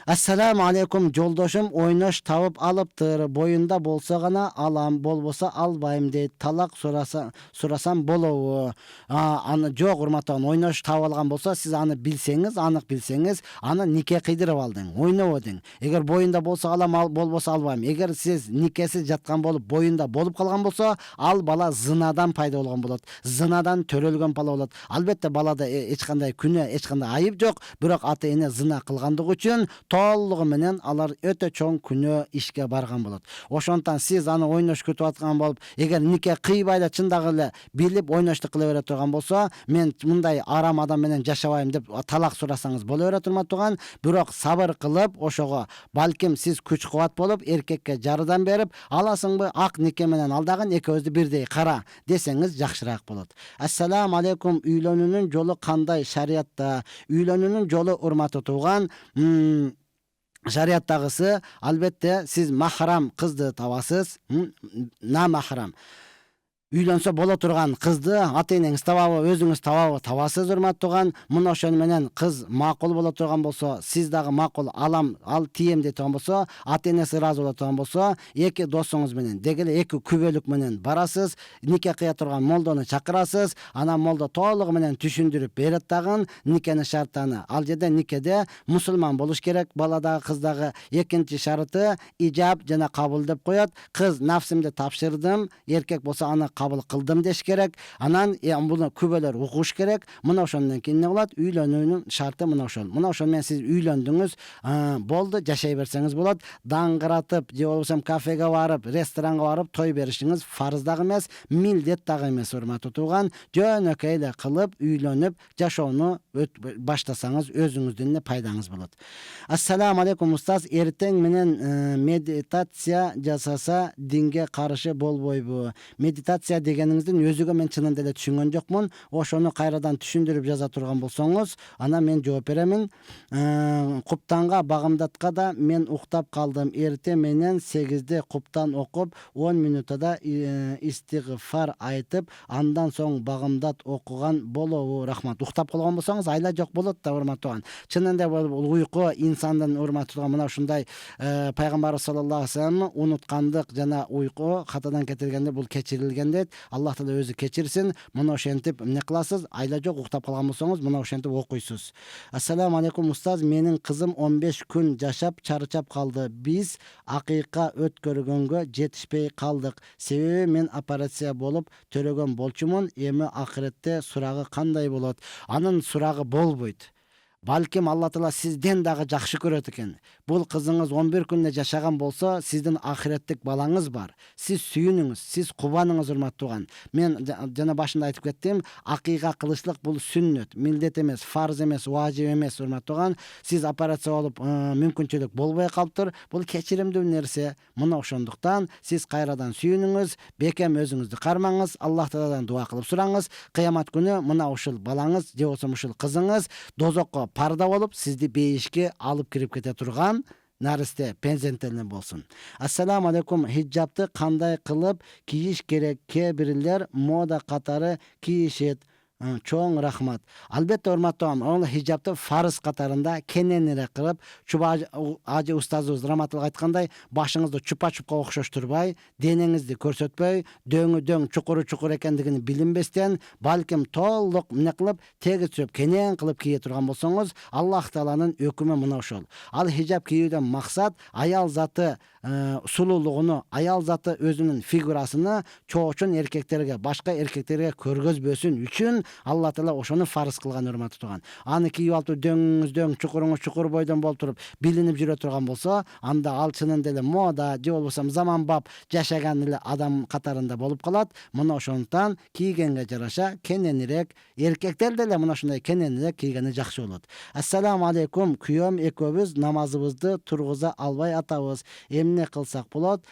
Ассаламу алейкум, жолдошум ойнош табып алыптыр. Боюнда болсо гана алам, болбосо албайм дейт. Талак сурасам болобу? Аны жок, урматтаган, ойнош таап алган болсо, сиз аны билсеңиз, анык билсеңиз, аны нике кыйдырып алдың, ойнобо дең. Эгер боюнда болсо алам, болбосо албайм. Эгер сиз никесиз жаткан болуп, боюнда болуп калган болсо, ал бала зынадан пайда болгон болот. Зынадан төрөлгөн бала болот. Албетте балада эч кандай күнөө, эч кандай айып жок, бирок ата эне зына кылгандыгы үчүн толугу менен алар өтө чоң күнөө ишке барган болот. Ошондуктан сиз аны ойнош күтүп аткан болуп, эгер нике кыйбай эле чындагы эле билип ойноштук кыла бере турган болсо, мен мындай арам адам менен жашабайм деп талак сурасаңыз боло берет, урматтаган. Бирок сабыр кылып, ошого балким сиз күч кубат болуп, эркекке жардам берип, аласыңбы ак нике менен алдагын экөөбүздү бирдей кара десеңиз жакшыраак болот. Ассаламу алейкум, үйлөнүүнүн жолу кандай шариятта? Үйлөнүүнүн жолу, урматтуу тууган, шарияттагысы албетте сиз махрам кызды табасыз. Намахрам үйлөнсө боло турган кызды ата энеңиз табабы, өзүңүз табасыз, урматтууган. Мына ошону менен кыз макул боло турган болсо, сиз дагы макул, алам, ал тием деп турган болсо, ата энеси ыраазы боло турган болсо, эки досуңуз менен, деги эле эки күбөлүк менен барасыз, нике кыя турган молдону чакырасыз, анан молдо толугу менен түшүндүрүп берет дагы никенин шарттарын. Ал жерде никеде мусулман болуш керек, бала дагы, кыз дагы. Экинчи шарты ижаб жана кабыл деп коет. Кыз нафсимди тапшырдым, эркек болсо аны кабыл кылдым деш керек. Анан буну күбөлөр укуш керек. Мына ошондон кийин эмне болот? Үйлөнүүнүн шарты мына ошол. Мына ошол менен сиз үйлөндүңүз, болду, жашай берсеңиз болот. Даңгыратып, же болбосо кафеге барып, ресторанга барып той беришиңиз фарыз дагы эмес, милдет дагы эмес, урматтуу тууган. Жөнөкөй эле кылып үйлөнүп жашоону баштасаңыз өзүңүздүн эле пайдаңыз болот. Ассаламу алейкум устаз, эртең менен медитация жасаса динге каршы болбойбу? Медитация дегениңиздин өзүгө мен чынында эле түшүнгөн жокмун. Ошону кайрадан түшүндүрүп жаза турган болсоңуз, ана мен жооп беремин. Куптанга багымдатка да мен уктап калдым. Эрте менен 8де куптан окуп, 10 минутада истигфар айтып, андан соң багымдат окуган болобу? Рахмат. Уктап калган болсоңуз айла жок болот да, урматтууган. Чынында уйку инсандын, урматтууган, мына ушундай пайгамбарыбыз саллаллаху алейхи ва саллям унуткандык жана уйку катадан кетиргенде бул кечирилген дейт. Аллах Таала өзү кечирсин. Мына ошентип эмне кыласыз? Айла жок, уктап калган болсоңуз, мына ошентип окуйсуз. Ассаламу алейкум устаз, менин кызым 15 күн жашап чарчап калды. Биз акыйка өткөргөнгө жетишпей калдык. Себеби мен операция болуп төрөгөн болчумун. Эми акыретте сурагы кандай болот? Анын сурагы болбойт. Балким Алла Таала сизден дагы жакшы көрөт экен. Бул кызыңыз 11 күндө жашаган болсо, сиздин ахиреттик балаңыз бар. Сиз сүйүнүңүз, сиз кубаныңыз, урматтууган. Мен жана башында айтып кеттим, акыйка кылышлык бул сүннөт, милдет эмес, фарз эмес, важип эмес, урматтууган. Сиз операция болуп, мүмкүнчүлүк болбой калыптыр. Бул кечиримдүү нерсе. Мына ошондуктан сиз кайрадан сүйүнүңүз, бекем өзүңүздү кармаңыз, Аллах Тааладан дуа кылып сураңыз. Кыямат күнү мына ушул балаңыз, же болбосо ушул кызыңыз дозокко парда болуп, сизди бейишке алып кирип кете турган наристе перзенттен болсун. Ассаламу алейкум, хиджабты кандай кылып кийиш керек? Кээ бирлер мода катары кийишет. Чоң рахмат. Албетте, урматтууган, ол хиджабты фарыз катарында кененирээк кылып, чуба ажы устазыбыз раматылык айткандай, башыңызды чупа-чупка окшоштурбай, денеңизди көрсөтпөй, дөң чукуру экендигин билинбестен, балким толук эмне кылып, тегиз түшүп, кенен кылып кие турган болсоңуз, Аллах Тааланын өкүмү мына ошол. Ал хиджаб кийүүдөн максат аял заты сулуулугуну, аял заты өзүнүн фигурасыны чоочун эркектерге, башка эркектерге көргөзбөсүн үчүн Алла Таала ошону фарыз кылган, урматтуу тууган. Аны кийип алып дөңүңүз дөң, чукуруңуз чукур бойдон болуп туруп билинип жүрө турган болсо, анда ал чынында эле мода же болбосо заманбап жашаган эле адам катарында болуп калат. Мына ошондуктан кийгенге жараша кененирээк, эркектер деле мына ушундай кененирээк кийгени жакшы болот. Ассаламу алейкум, күйөөм экөөбүз намазыбызды тургуза албай атабыз. Эмне кылсак болот?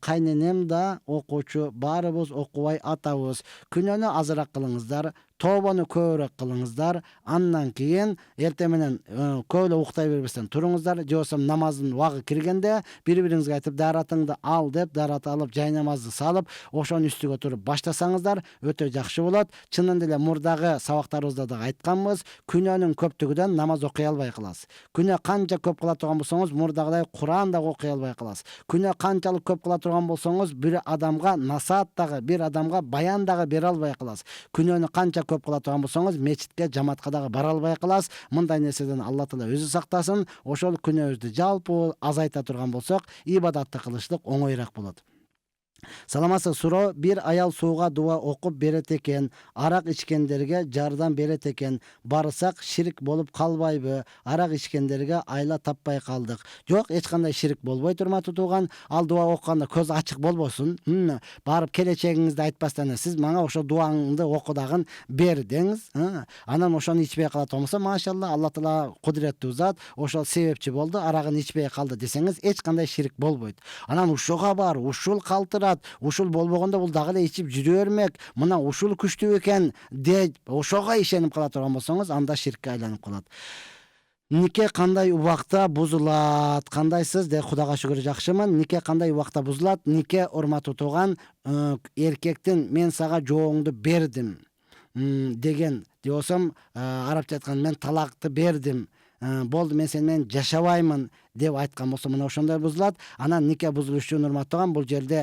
Кайненем да окуучу, баарыбыз окубай атабыз. Күнөөнү азыраак кылыңыздар, тобону көбүрөөк кылыңыздар. Андан кийин эртең менен көп эле уктай бербестен туруңуздар. Же болбосо намаздын убагы киргенде бири-бириңизге айтып, даратыңды ал деп, дарат алып, жай намазды салып, ошонун үстүгө туруп баштасаңыздар өтө жакшы болот. Чынында эле мурдагы сабактарыбызда да айтканбыз, күнөөнүн көптүгүнөн намаз окуй албай каласыз. Күнөө канча көп кыла турган болсоңуз, мурдагыдай Куран да окуй албай каласыз. Күнөө канчалык көп кыла турган болсоңуз, бир адамга насаат дагы, бир адамга баян дагы бере албай каласыз. Күнөөнү канча көп кыла турган болсоңуз, мечитке, жамаатка дагы бара албай каласыз. Мындай нерседен Алла Таала өзү сактасын. Ошол күнөөбүздү жалпы азайта турган болсок, ибадатты кылыштык оңоюраак болот. Саламатсыз, суроо: бир аял сууга дуа окуп берет экен, арак ичкендерге жардам берет экен. Барсак ширк болуп калбайбы? Арак ичкендерге айла таппай калдык. Жок, эч кандай ширк болбойт, урматтуу тууган. Ал дуа окуганда көз ачык болбосун. Барып келечегиңизди айтпастан сиз мага ошо дуаңды оку дагы бер деңиз. Анан ошону ичпей калат болсо, машалла, Алла Таала кудуреттүү зат, ошол себепчи болду, арагын ичпей калды десеңиз, эч кандай ширк болбойт. Анан ушуга бар, ушул калтырат, ушул болбогондо бул дагы эле ичип жүрө бермек, мына ушул күчтүү экен деп ошого ишенип кала турган болсоңуз, анда ширкке айланып калат. Нике кандай убакта бузулат? Кандайсыз? Де Кудайга шүгүр жакшымын. Нике кандай убакта бузулат? Нике, урматтуу тууган, эркектин мен сага жооңду бердим деген, же болсо арабча айтканда мен талакты бердим, болду, мен сени менен жашабаймын деп айткан болсо, мына ошондой бузулат. Анан нике бузулуш үчүн, урматтуу тууган, бул жерде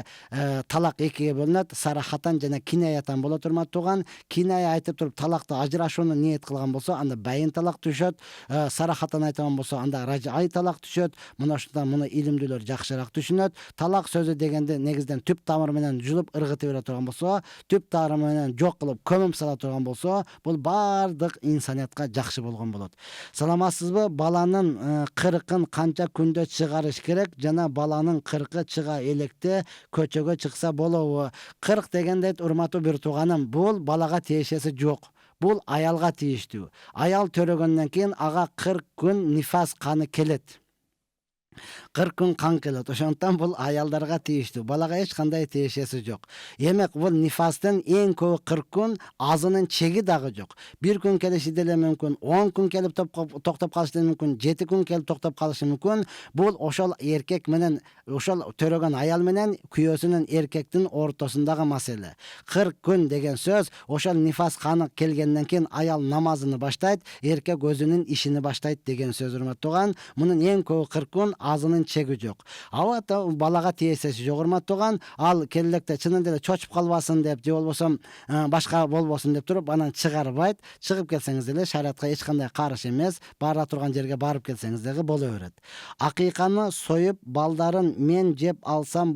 талак экиге бөлүнөт. Сарахатан жана кинаятан болот, урматтуу тууган. Киная айтып туруп талакты, ажырашууну ниет кылган болсо, анда байын талак түшөт. Сарахатан айтган болсо, анда ражай талак түшөт. Мына ошондон муну илимдүүлөр жакшыраак түшүнөт. Талак сөзү дегенде негизден түп тамыры менен жулуп ыргытып бере турган болсо, түп тамыры менен жок кылып көмүп сала турган болсо, бул бардык инсаниятка жакшы болгон болот. Саламатсызбы? Баланын кыркын канча күндө чыгарыш керек жана баланын кыркы чыга электе көчөгө чыкса болобу? 40 дегенде, урматтуу бир тууганым, бул балага тиешеси жок. Бул аялга тийиштүү. Аял төрөгөндөн кийин ага 40 күн нифас каны келет. 40 күн кан келет. Ошондуктан бул аялдарга тийиштүү. Балага эч кандай тиешеси жок. Эмек бул нифастын эң көбү 40 күн, азынын чеги дагы жок. 1 күн келиши деле мүмкүн, 10 күн келип токтоп калышы деле мүмкүн, 7 күн келип токтоп калышы мүмкүн. Бул ошол эркек менен, ошол төрөгөн аял менен күйөөсүнүн, эркектин ортосундагы маселе. 40 күн деген сөз, ошол нифас каны келгенден кийин аял намазыны баштайт, эркек өзүнүн ишини баштайт деген сөз, урматтуу тууган. Мунун эң көбү 40 күн, азынын чеги жок. Албатта балага тиешеси жок, урматтуу тууган. Ал келлекте чынында эле чочуп калбасын деп, же болбосо башка болбосун деп туруп анан чыгарбайт. Чыгып келсеңиз деле шариатка эч кандай каршы эмес. Бара турган жерге барып келсеңиз дагы боло берет. Акыйканы союп балдарын мен жеп алсам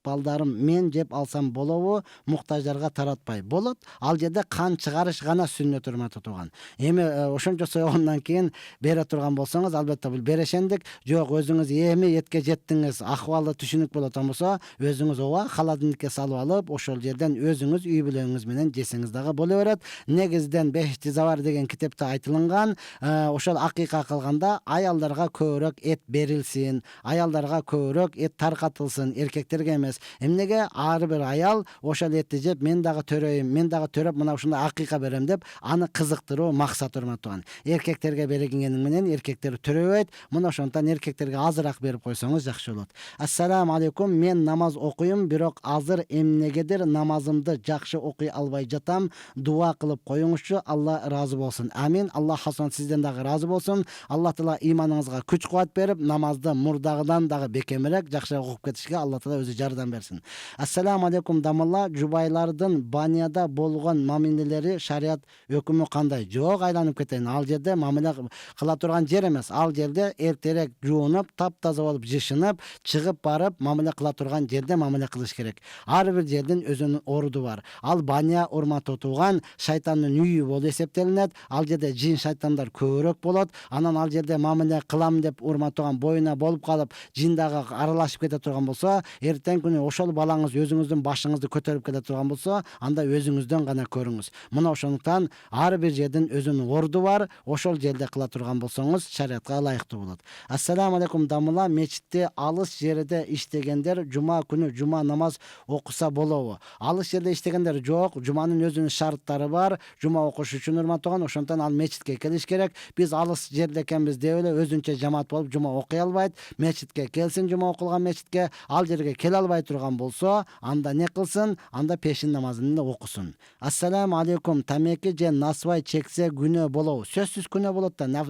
балдарым мен жеп алсам болобу? Муктаждарга таратпай. Болот. Ал жерде кан чыгарыш гана сүннөт, урматтуу тууган. Эми ошончо союгандан кийин бере турган болсоңуз, албетте бул берешендик. Жок, өзүңүз эми этке жеттиңиз, акыбалы түшүнүк болот болсо, өзүңүз ооба холодильникке салып алып, ошол жерден өзүңүз үй бүлөңүз менен жесеңиз дагы боло берет. Негизден 5 завар деген китепте айтылган, ошол акыйка кылганда аялдарга көбүрөөк эт берилсин, аялдарга көбүрөөк эт таркатылсын, эркектерге эмес. Эмнеге? Ар бир аял ошол этти жеп, мен дагы төрөйм, мен дагы төрөп мына ушундай акыйка берем деп, аны кызыктыруу максат, урматтуу тууган. Эркектерге бергениң менен эркектер төрөбөйт. Мына ошондон эркектерге азыраак берип койсоңуз жакшы болот. Ассаламу алейкум, мен намаз окуйм, бирок азыр эмнегедир намазымды жакшы окуй албай жатам. Дуа кылып коюңузчу, Алла ыраазы болсун. Амин. Алла Хасан сизден дагы ыраазы болсун. Алла Таала ыйманыңызга күч кубат берип, намазды мурдагыдан дагы бекемирээк, жакшыраак окуп кетишке Алла Таала өзү жардам жардам берсин. Ассаламу алейкум дамылла, жубайлардын баняда болгон мамилелери шарият өкүмү кандай? Жок, айланып кетейин. Ал жерде мамиле кыла турган жер эмес. Ал жерде эртерээк жуунуп, таптаза болуп жышынып, чыгып барып мамиле кыла турган жерде мамиле кылыш керек. Ар бир жердин өзүнүн оруду бар. Ал баня урматтуу тууган шайтандын үйү болуп эсептелинет. Ал жерде жин шайтандар көбүрөөк болот. Анан ал жерде мамиле кылам деп урматтууган боюна болуп калып, жин дагы аралашып кете турган болсо, эртең күнү ошол балаңыз өзүңүздүн башыңызды көтөрүп келе турган болсо, анда өзүңүздөн гана көрүңүз. Мына ошондуктан ар бир жердин өзүнүн орду бар. Ошол жерде кыла турган болсоңуз шариатка ылайыктуу болот. Ассаламу алейкум дамыла, мечитте алыс жерде иштегендер жума күнү жума намаз окуса болобу? Алыс жерде иштегендер жок, жуманын өзүнүн шарттары бар. Жума окуш үчүн урматтууган, ошондон ал мечитке келиш керек. Биз алыс жерде экенбиз деп эле өзүнчө жамаат болуп жума окуй албайт. Мечитке келсин, жума окулган мечитке. Ал жерге келе албай турган болсо, анда не кылсын? Анда пешин намазын эле окусун. Ассаламу алейкум, тамеки же насыбай чексе күнөө болобу? Сөзсүз күнөө болот да.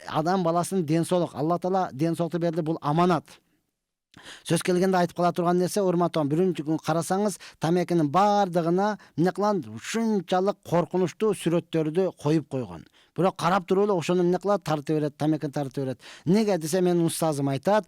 Адам баласынын ден соолук, Алла Таала ден соолукту берди, бул аманат. Сөз келгенде айтып кала турган нерсе, урматтуу биринчи күн карасаңыз, тамекинин баардыгына эмне кылган? Ушунчалык коркунучтуу сүрөттөрдү коюп койгон. Бирок карап туруп эле ошону эмне кылат? Тартып берет, тамекини тартып берет. Неге десе, менин устазым айтат,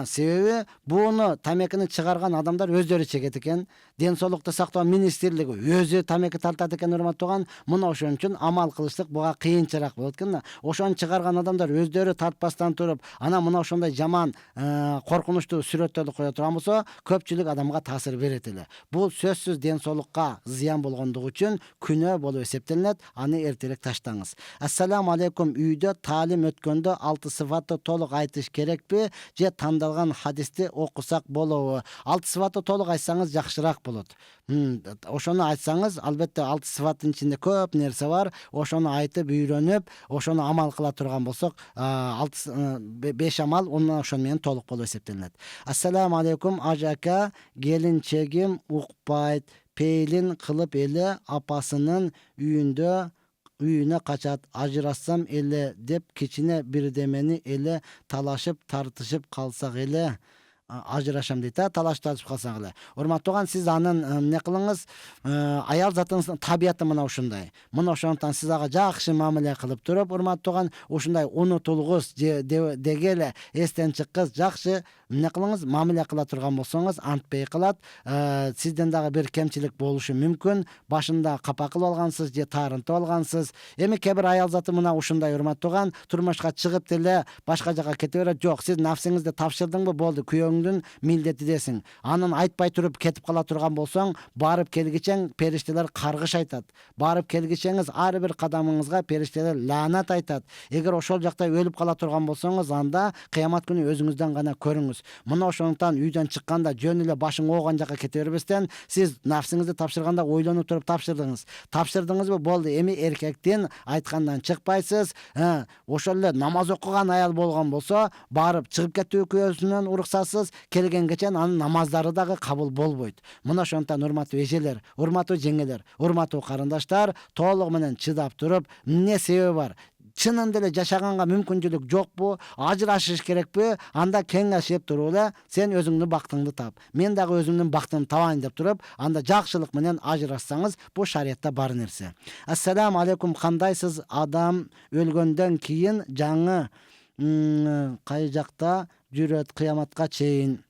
себеби буну тамекини чыгарган адамдар өздөрү чегет экен. Ден соолукту сактоо министрлиги өзү тамеки тартат экен, урматтууган. Мына ошон үчүн амал кылыштык буга кыйынчыраак болот экен да. Ошону чыгарган адамдар өздөрү тартпастан туруп, анан мына ошондой жаман коркунучтуу сүрөттөрдү кое турган болсо, көпчүлүк адамга таасир берет эле. Бул сөзсүз ден соолукка зыян болгондугу үчүн күнөө болуп эсептелинет. Аны эртерээк таштаңыз. Ассаламу алейкум, үйдө таалим өткөндө 6 сыфатты толук айтыш керекпи же тандалган хадисти окусак болобу? 6 сыфатты толук айтсаңыз жакшыраак болот. Ошону айтсаңыз, албетте 6 сыфаттын ичинде көп нерсе бар. Ошону айтып үйрөнүп, ошону амал кыла турган болсок, 5 амал онун ошону менен толук болуп эсептелинет. Ассаламу алейкум, ажака, келинчегим укпайт, пейлин кылып эле апасынын үйүнө качат. Ажырассам эле деп кичине бирдемени эле талашып тартышып калсак эле, ажырашам дейт, талашып тартышып калсак эле. Урматтууган, сиз анын эмне кылыңыз? Аял затыңыздын табияты мына ушундай. Мына ошондуктан сиз ага жакшы мамиле кылып туруп, урматтууган, ушундай унутулгус деги эле эстен чыккыс жакшы эмне кылыңыз? Мамиле кыла турган болсоңуз, антпей кылат. Сизден дагы бир кемчилик болушу мүмкүн. Башында капа кылып алгансыз же таарынтып алгансыз. Эми кээ бир аял заты мына ушундай, урматтууган, турмушка чыгып деле башка жака кете берет. Жок, сиз нафсиңизди тапшырдыңбы, болду, күйөөңдүн милдети десиң. Анын айтпай туруп кетип кала турган болсоң, барып келгичең периштелер каргыш айтат. Барып келгичеңиз ар бир кадамыңызга периштелер лаанат айтат. Эгер ошол жакта өлүп кала турган болсоңуз, анда кыямат күнү өзүңүздөн гана көрүңүз. Мына ошондуктан үйдөн чыкканда жөн эле башың ооган жака кете бербестен, сиз нафсиңизди тапшырганда ойлонуп туруп тапшырдыңыз. Тапшырдыңызбы, болду, эми эркектин айткандан чыкпайсыз. Ошол эле намаз окуган аял болгон болсо, барып чыгып кетүү күнөөсүнөн уруксатсыз, келгенге анын намаздары дагы кабыл болбойт. Мына ошондуктан урматтуу эжелер, урматтуу жеңелер, урматтуу карындаштар, толугу менен чыдап туруп, эмне себеби бар? Чынында эле жашаганга мүмкүнчүлүк жокпу? Ажырашыш керекпи? Анда кеңешип туруп эле сен өзүңдүн бактыңды тап. Мен дагы өзүмдүн бактымды табайын деп туруп, анда жакшылык менен ажырашсаңыз, бул шариятта бар нерсе. Ассаламу алейкум, кандайсыз? Адам өлгөндөн кийин жаңы кай жакта жүрөт кыяматка чейин?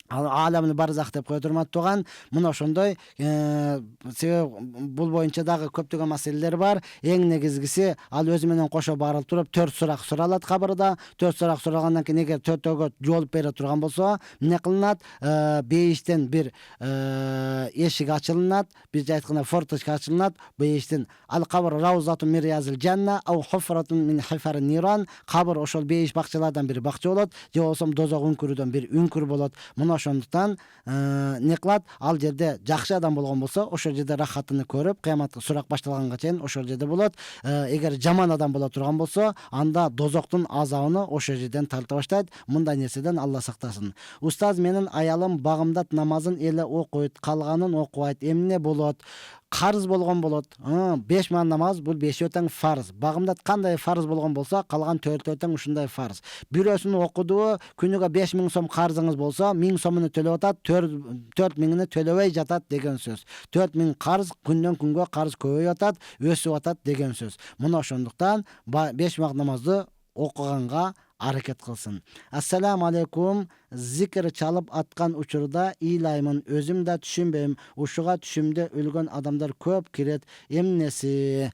Аламны барзах деп коет, урматтууган. Мына ошондой, себеби бул боюнча дагы көптөгөн маселелер бар. Эң негизгиси, ал өзү менен кошо барылып туруп 4 сурак суралат кабырда. 4 сурак сурагандан кийин эгер 4-өгө жооп бере турган болсо, эмне кылынат? Бейиштен бир эшик ачылынат, бизче айтканда форточка ачылынат. Бейиштен ал кабыр раузату мин риязил жанна ау хуфратун мин хифарин ниран. Кабыр ошол бейиш бакчалардан бир бакча болот, же болбосо дозок үңкүрүдөн бир үңкүр болот. Мына ошондуктан не кылат? Ал жерде жакшы адам болгон болсо, ошол жерде рахатыны көрүп, кыяматка сурак башталганга чейин ошол жерде болот. Эгер жаман адам боло турган болсо, анда дозоктун азабын ошол жерден тарта баштайт. Мындай нерседен Алла сактасын. Устаз, менин аялым багымдат намазын эле окуйт, калганын окубайт. Эмне болот? карыз болгон болот. 5 намаз бул 5 тең фарз. Багымдат кандай фарз болгон болсо, калган 4 тең ушундай фарз. Бирөөсүн окуду, күнүгө 5000 сом карзыңыз болсо, 1000 сомуну төлөп атат, 4000-ни төлөбөй жатат деген сөз. 4000 карз күндөн күнгө карыз көбөйүп атат, өсүп атат деген сөз. Мына ошондуктан 5 намазды окуганга аракет кылсын. Ассаламу алейкум. Зикир чалып аткан учурда ыйлаймын, өзүм да түшүнбөйм. Ушуга түшүмдө өлгөн адамдар көп кирет. Эмнеси?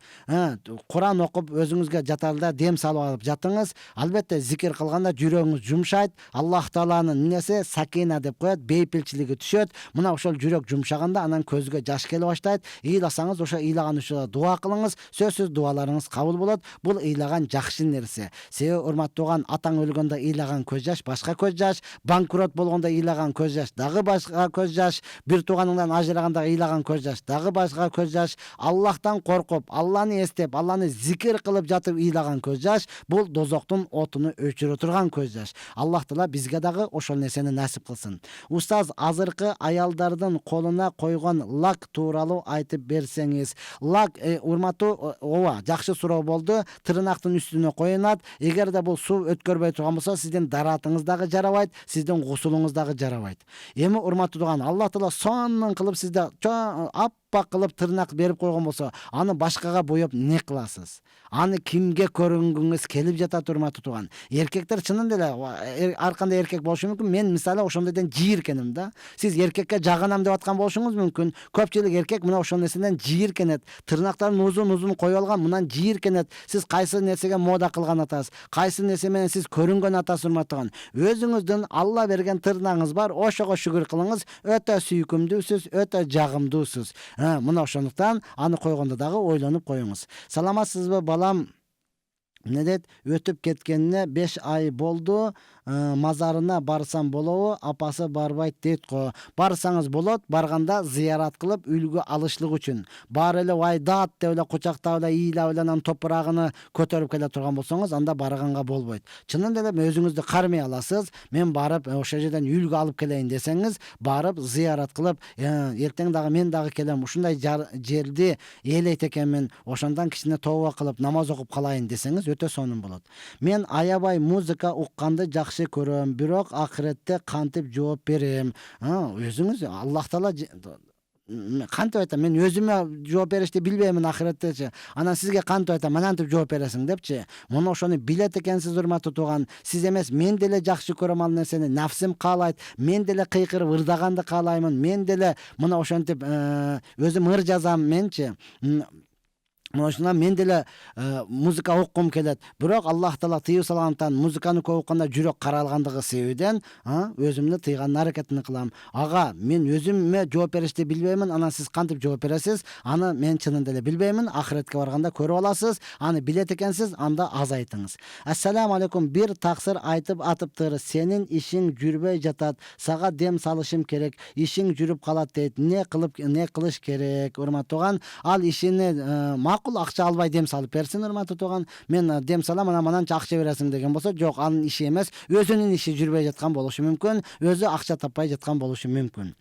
Куран окуп өзүңүзгө жатарда дем салып алып жатыңыз. Албетте зикир кылганда жүрөгүңүз жумшайт. Аллах Тааланын эмнеси сакина деп коет, бейпилчилиги түшөт. Мына ошол жүрөк жумшаганда анан көзгө жаш келе баштайт. Ыйласаңыз, ошо ыйлаган учурда дуа кылыңыз. Сөзсүз дуаларыңыз кабыл болот. Бул ыйлаган жакшы нерсе. Себеби урматтууган, атаң өлгөндө ыйлаган көз жаш башка көз жаш, банкрот болгондо ыйлаган көз жаш дагы башка көз жаш, бир тууганыңдан ажыраганда ыйлаган көз жаш дагы башка көз жаш, Аллахтан коркуп, Алланы эстеп, Алланы зикир кылып жатып ыйлаган көз жаш, бул дозоктун отуну өчүрө турган көз жаш. Аллах Таала бизге дагы ошол нерсени насип кылсын. Устаз, азыркы аялдардын колуна койгон лак тууралуу айтып берсеңиз. Лак, урматтуу, ооба, жакшы суроо болду. Тырнактын үстүнө коюнат. Эгерде бул суу өткөрбөй турган болсо, сиздин даратыңыз дагы жарабайт, сиздин гусулуңуз дагы жарабайт. Эми урматтуу туган, Аллах Таала сонун кылып сизде аппак кылып тырнак берип койгон болсо, аны башкага боеп не кыласыз? Аны кимге көрүнгүңүз келип жатат, урматтуу туган? Эркектер чынында эле ар кандай эркек болушу мүмкүн. Мен мисалы ошондойдон жийиркеним да. Сиз эркекке жагынам деп аткан болушуңуз мүмкүн. Көпчүлүк эркек мына ошол нерседен жийиркенет. Тырнактарын узун коюп алган, мындан жийиркенет. Сиз кайсы нерсеге мода кылган атасыз? Кайсы нерсе менен сиз көрүнгөн атасыз, урматтуу туган? Өзүңүздүн Алла берген тырнагыңыз бар, ошого шүгүр кылыңыз. Өтө сүйкүмдүүсүз, өтө жагымдуусуз. Мына ошондуктан аны койгондо дагы ойлонуп коюңуз. Саламатсызбы балам? Не дейт? Өтүп кеткенине 5 ай болду. Мазарына барсам болобу? Апасы барбайт дейт го. Барсаңыз болот, барганда зыярат кылып үлгү алышлык үчүн. Бар эле вайдат деп эле кучактап эле ыйлап эле анан топурагын көтөрүп келе турган болсоңуз, анда барганга болбойт. Чынында эле өзүңүздү кармай аласыз. Мен барып ошол жерден үлгү алып келейин десеңиз, барып зыярат кылып, эртең дагы мен дагы келем, ушундай жерди ээлейт экенмин, ошондон кичине тооба кылып намаз окуп калайын десеңиз, өтө сонун болот. Мен аябай музыка укканды жакшы көрөм, бирок акыретте кантип жооп берем? Өзүңүз Аллах Таала кантип айтам, мен өзүмө жооп беришти билбеймин акыреттечи. Анан сизге кантип айтам, манантип жооп бересиң депчи. Муну ошону билет экенсиз, урматтуу туган. Сиз эмес, мен деле жакшы көрөм ал нерсени, нафсим каалайт. Мен деле кыйкырып ырдаганды каалаймын. Мен деле мына ошентип өзүм ыр жазам менчи. Ошондон мен деле музыка уккум келет. Бирок Аллах Таала тыйып салгандыктан музыканы көп укканда жүрөк каралгандыгы себебинен өзүмдү тыйганын аракетин кылам. Ага, мен өзүмө жооп беришти билбеймин, анан сиз кантип жооп бересиз? Аны мен чынында эле билбеймин. Акыретке барганда көрүп аласыз. Аны билет экенсиз, анда аз айтыңыз. Ассаламу алейкум. Бир таксыр айтып атыптыр. Сенин ишиң жүрбөй жатат. Сага дем салышым керек. Ишиң жүрүп калат дейт. Не кылыш керек? Урматтууган, ал ишини макул акча албай дем салып берсин, урматтуу туган. Мен дем салам, ананча акча бересиң деген болсо, жок, анын иши эмес, өзүнүн иши жүрбөй жаткан болушу мүмкүн, өзү акча таппай жаткан болушу мүмкүн.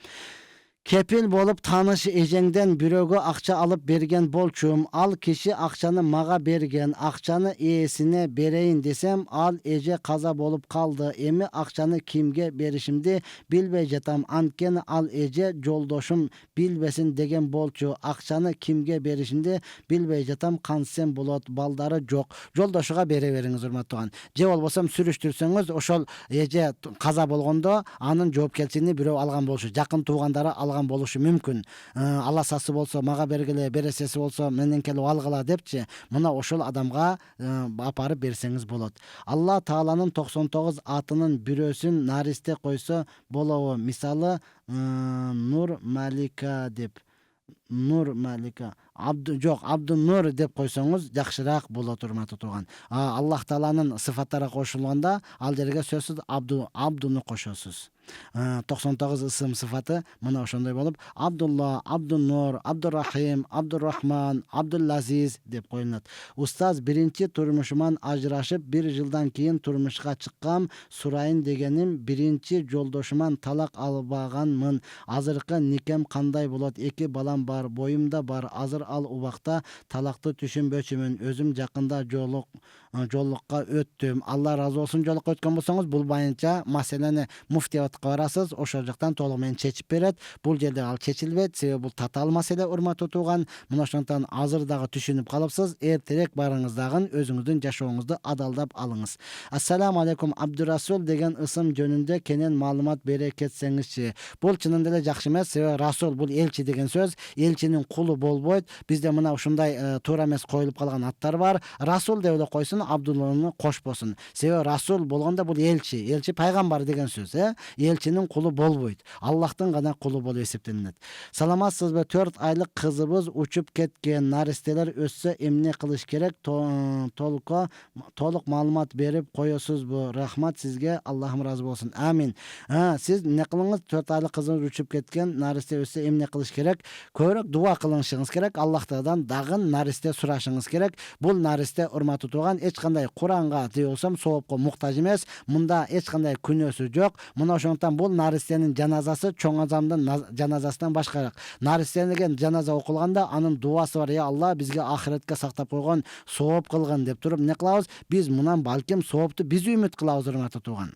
Кепил болуп тааныш эжеңден бирөөгө акча алып берген болчум. Ал киши акчаны мага берген. Акчаны ээсине берейин десем, ал эже каза болуп калды. Эми акчаны кимге беришимди билбей жатам. Анткени ал эже жолдошум билбесин деген болчу. Акчаны кимге беришимди билбей жатам. Кантсем болот? Балдары жок. Жолдошуга бере бериңиз, урматтууган. Же болбосо сүрүштүрсөңүз, ошол эже каза болгондо анын жоопкерчилигин бирөө алган болушу, жакын туугандары болушу мүмкүн. Аласасы болсо мага бергиле, бересеси болсо менден келип алгыла депчи. Мына ошол адамга апарып берсеңиз болот. Алла Тааланын 99 атынын бирөөсүн наристе койсо болобу? Мисалы Нур Малика деп. Нур Малика. Абдунур деп койсоңуз жакшыраак болот, урматтуу туган. Аллах Тааланын сыфаттары кошулганда ал жерге сөзсүз Абдуну кошосуз. 99 ысым сыфаты мына ошондой болуп, Абдулла, Абдуннур, Абдуррахим, Абдуррахман, Абдуллазиз деп коюлат. Устаз биринчи турмушуман ажырашып, 1 жылдан кийин турмушка чыккам. Сурайын дегеним, биринчи жолдошуман талак албаганмын. Азыркы никем кандай болот? 2 балам бар, боюмда бар. Азыр ал убакта талакты түшүнбөчүмүн. Өзүм жакында жолукка өттүм. Алла разы болсун. Жолукка өткөн болсоңуз, бул боюнча маселени муфтиятка барасыз. Ошол жактан толук менен чечип берет. Бул жерде ал чечилбейт, себеби бул татаал маселе, урматтуу тууган. Мына ошондон азыр дагы түшүнүп калыпсыз. Эртерээк барыңыз дагы өзүңүздүн жашооңузду адалдап алыңыз. Ассаламу алейкум, Абдурасул деген ысым жөнүндө кенен маалымат бере кетсеңизчи. Бул чынында эле жакшы эмес, себеби расул бул элчи деген сөз, элчинин кулу болбойт. Бизде мына ушундай туура эмес коюлуп калган аттар бар. Расул деп эле койсун, Абдулланы кошпосун. Себеби расул болгондо бул элчи пайгамбар деген сөз, элчинин кулу болбойт. Аллахтын гана кулу болуп эсептелинет. Саламатсызбы? 4 айлык кызыбыз учуп кеткен. Наристелер өссө эмне кылыш керек? Толук маалымат берип коесузбу? Рахмат сизге, Аллахым ыраазы болсун. Амин. Сиз эмне кылыңыз? 4 айлык кызыбыз учуп кеткен. Наристе өссө эмне кылыш керек? Көбүрөөк дуа кылышыңыз керек. Аллахтан дагы наристе сурашыңыз керек. Бул наристе, урматтуу тууган, эч кандай Куранга же болсом соопко муктаж эмес. Мында эч кандай күнөөсү жок. Мына ошондон бул наристенин жаназасы чоң адамдын жаназасынан башкараак. Наристенин жаназа окулганда анын дуасы бар. Алла бизге ахиретке сактап койгон сооп кылгын деп туруп эмне кылабыз? Биз мунан балким соопту биз үмүт кылабыз, урматтуу тууган.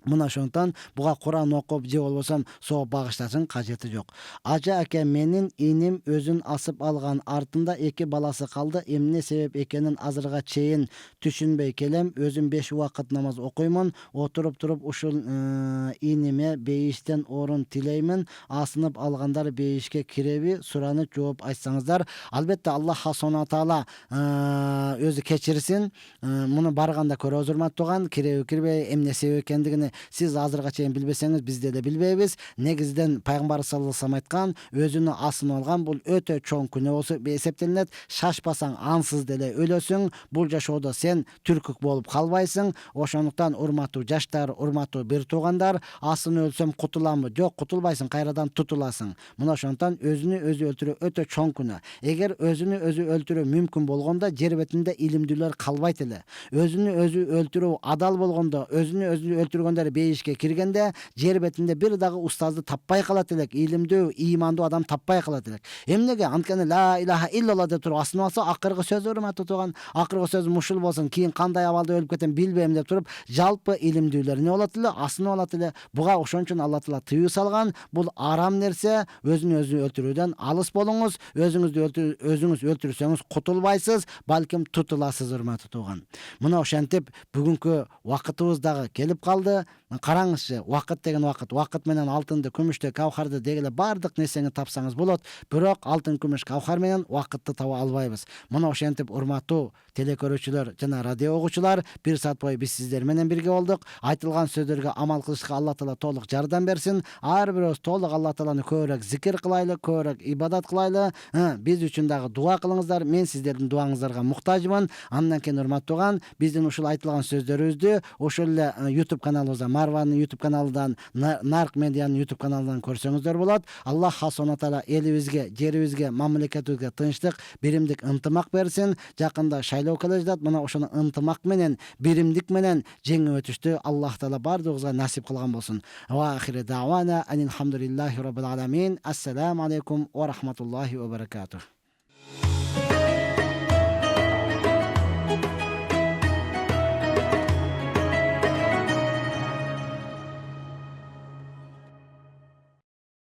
Мына ошондон буга Куран окуп же болбосом сооп багышташын кажети жок. Ажа аке, менин иним өзүн асып алган, артында 2 баласы калды. Эмне себеп экенин азырга чейин түшүнбөй келем. Өзүм 5 убакыт намаз окуймун. Отуруп туруп ушул иниме бейиштен орун тилеймин. Асынып алгандар бейишке киреби? Суранып жооп айтсаңыздар. Албетте Аллах субхана таала өзү кечирсин. Муну барганда көрөбүз, урматтуу тууган. Киреби кирбей, эмне себеп экендигини сиз азырга чейин билбесеңиз, биз деле билбейбиз. Негизиден пайгамбар саллаллаху алейхи вассалам айткан, өзүнө асынып алган бул өтө чоң күнөө болуп эсептелинет. Шашпасаң ансыз деле өлөсүң. Бул жашоодо сен түркүк болуп калбайсың. Ошондуктан урматтуу жаштар, урматтуу бир туугандар, асынып өлсөм кутуламбы? Жок, кутулбайсың, кайрадан тутуласың. Мына ошондуктан өзүнү өзү өлтүрүү өтө чоң күнөө. Эгер өзүнү өзү өлтүрүү мүмкүн болгондо, жер бетинде илимдүүлөр калбайт эле. Өзүнү өзү өлтүрүү адал болгондо, өзүнү өзү өлтүргөндө бейишке киргенде, жер бетинде бир дагы устазды таппай калат элек, илимдүү, ыймандуу адам таппай калат элек. Эмнеге? Анткени ла илаха иллалла деп туруп асынып алса, акыркы сөзү, урматтуу тууган, акыркы сөзү мушул болсун, кийин кандай абалда өлүп кетем билбейм деп туруп, жалпы илимдүүлөр не болот эле? Асынып алат эле. Буга ошон үчүн Алла таала тыюу салган. Бул арам нерсе. Өзүнү өзү өлтүрүүдөн алыс болуңуз. Өзүңүз өлтүрсөңүз кутулбайсыз, балким тутуласыз, урматтуу тууган. Мына ошентип бүгүнкү убакытыбыз дагы келип калды. Караңызчы, убакыт деген убакыт менен алтынды, күмүштү, кавхарды дегеле бардык нерсени тапсаңыз болот. Бирок алтын, күмүш, кавхар менен убакытты таба албайбыз. Мына ошентип, урматтуу телекөрүүчүлөр жана радио угуучулар, 1 саат бою биз сиздер менен бирге болдук. Айтылган сөздөргө амал кылышка Алла таала толук жардам берсин. Ар бирөөбүз толук Алла тааланы көбүрөөк зикир кылайлы, көбүрөөк ибадат кылайлы. Биз үчүн дагы дуа кылыңыздар. Мен сиздердин дуаңыздарга муктажмын. Андан кийин, урматтуу тууган, биздин ушул айтылган сөздөрүбүздү ошол эле YouTube каналыбызда, Марванын YouTube каналынан, Нарк медианын YouTube каналынан көрсөңүздөр болот. Аллах субхана таала элибизге, жерибизге, мамлекетибизге тынчтык, биримдик, ынтымак берсин. Жакында шайлоо келе жатат. Мына ошону ынтымак менен, биримдик менен жеңип өтүштү Аллах таала бардыгыбызга насип кылган болсун. Ва ахири дa'wana анил хамдулиллахи rabbil alamin. Ассаламу алейкум ва рахматуллахи ва баракатух.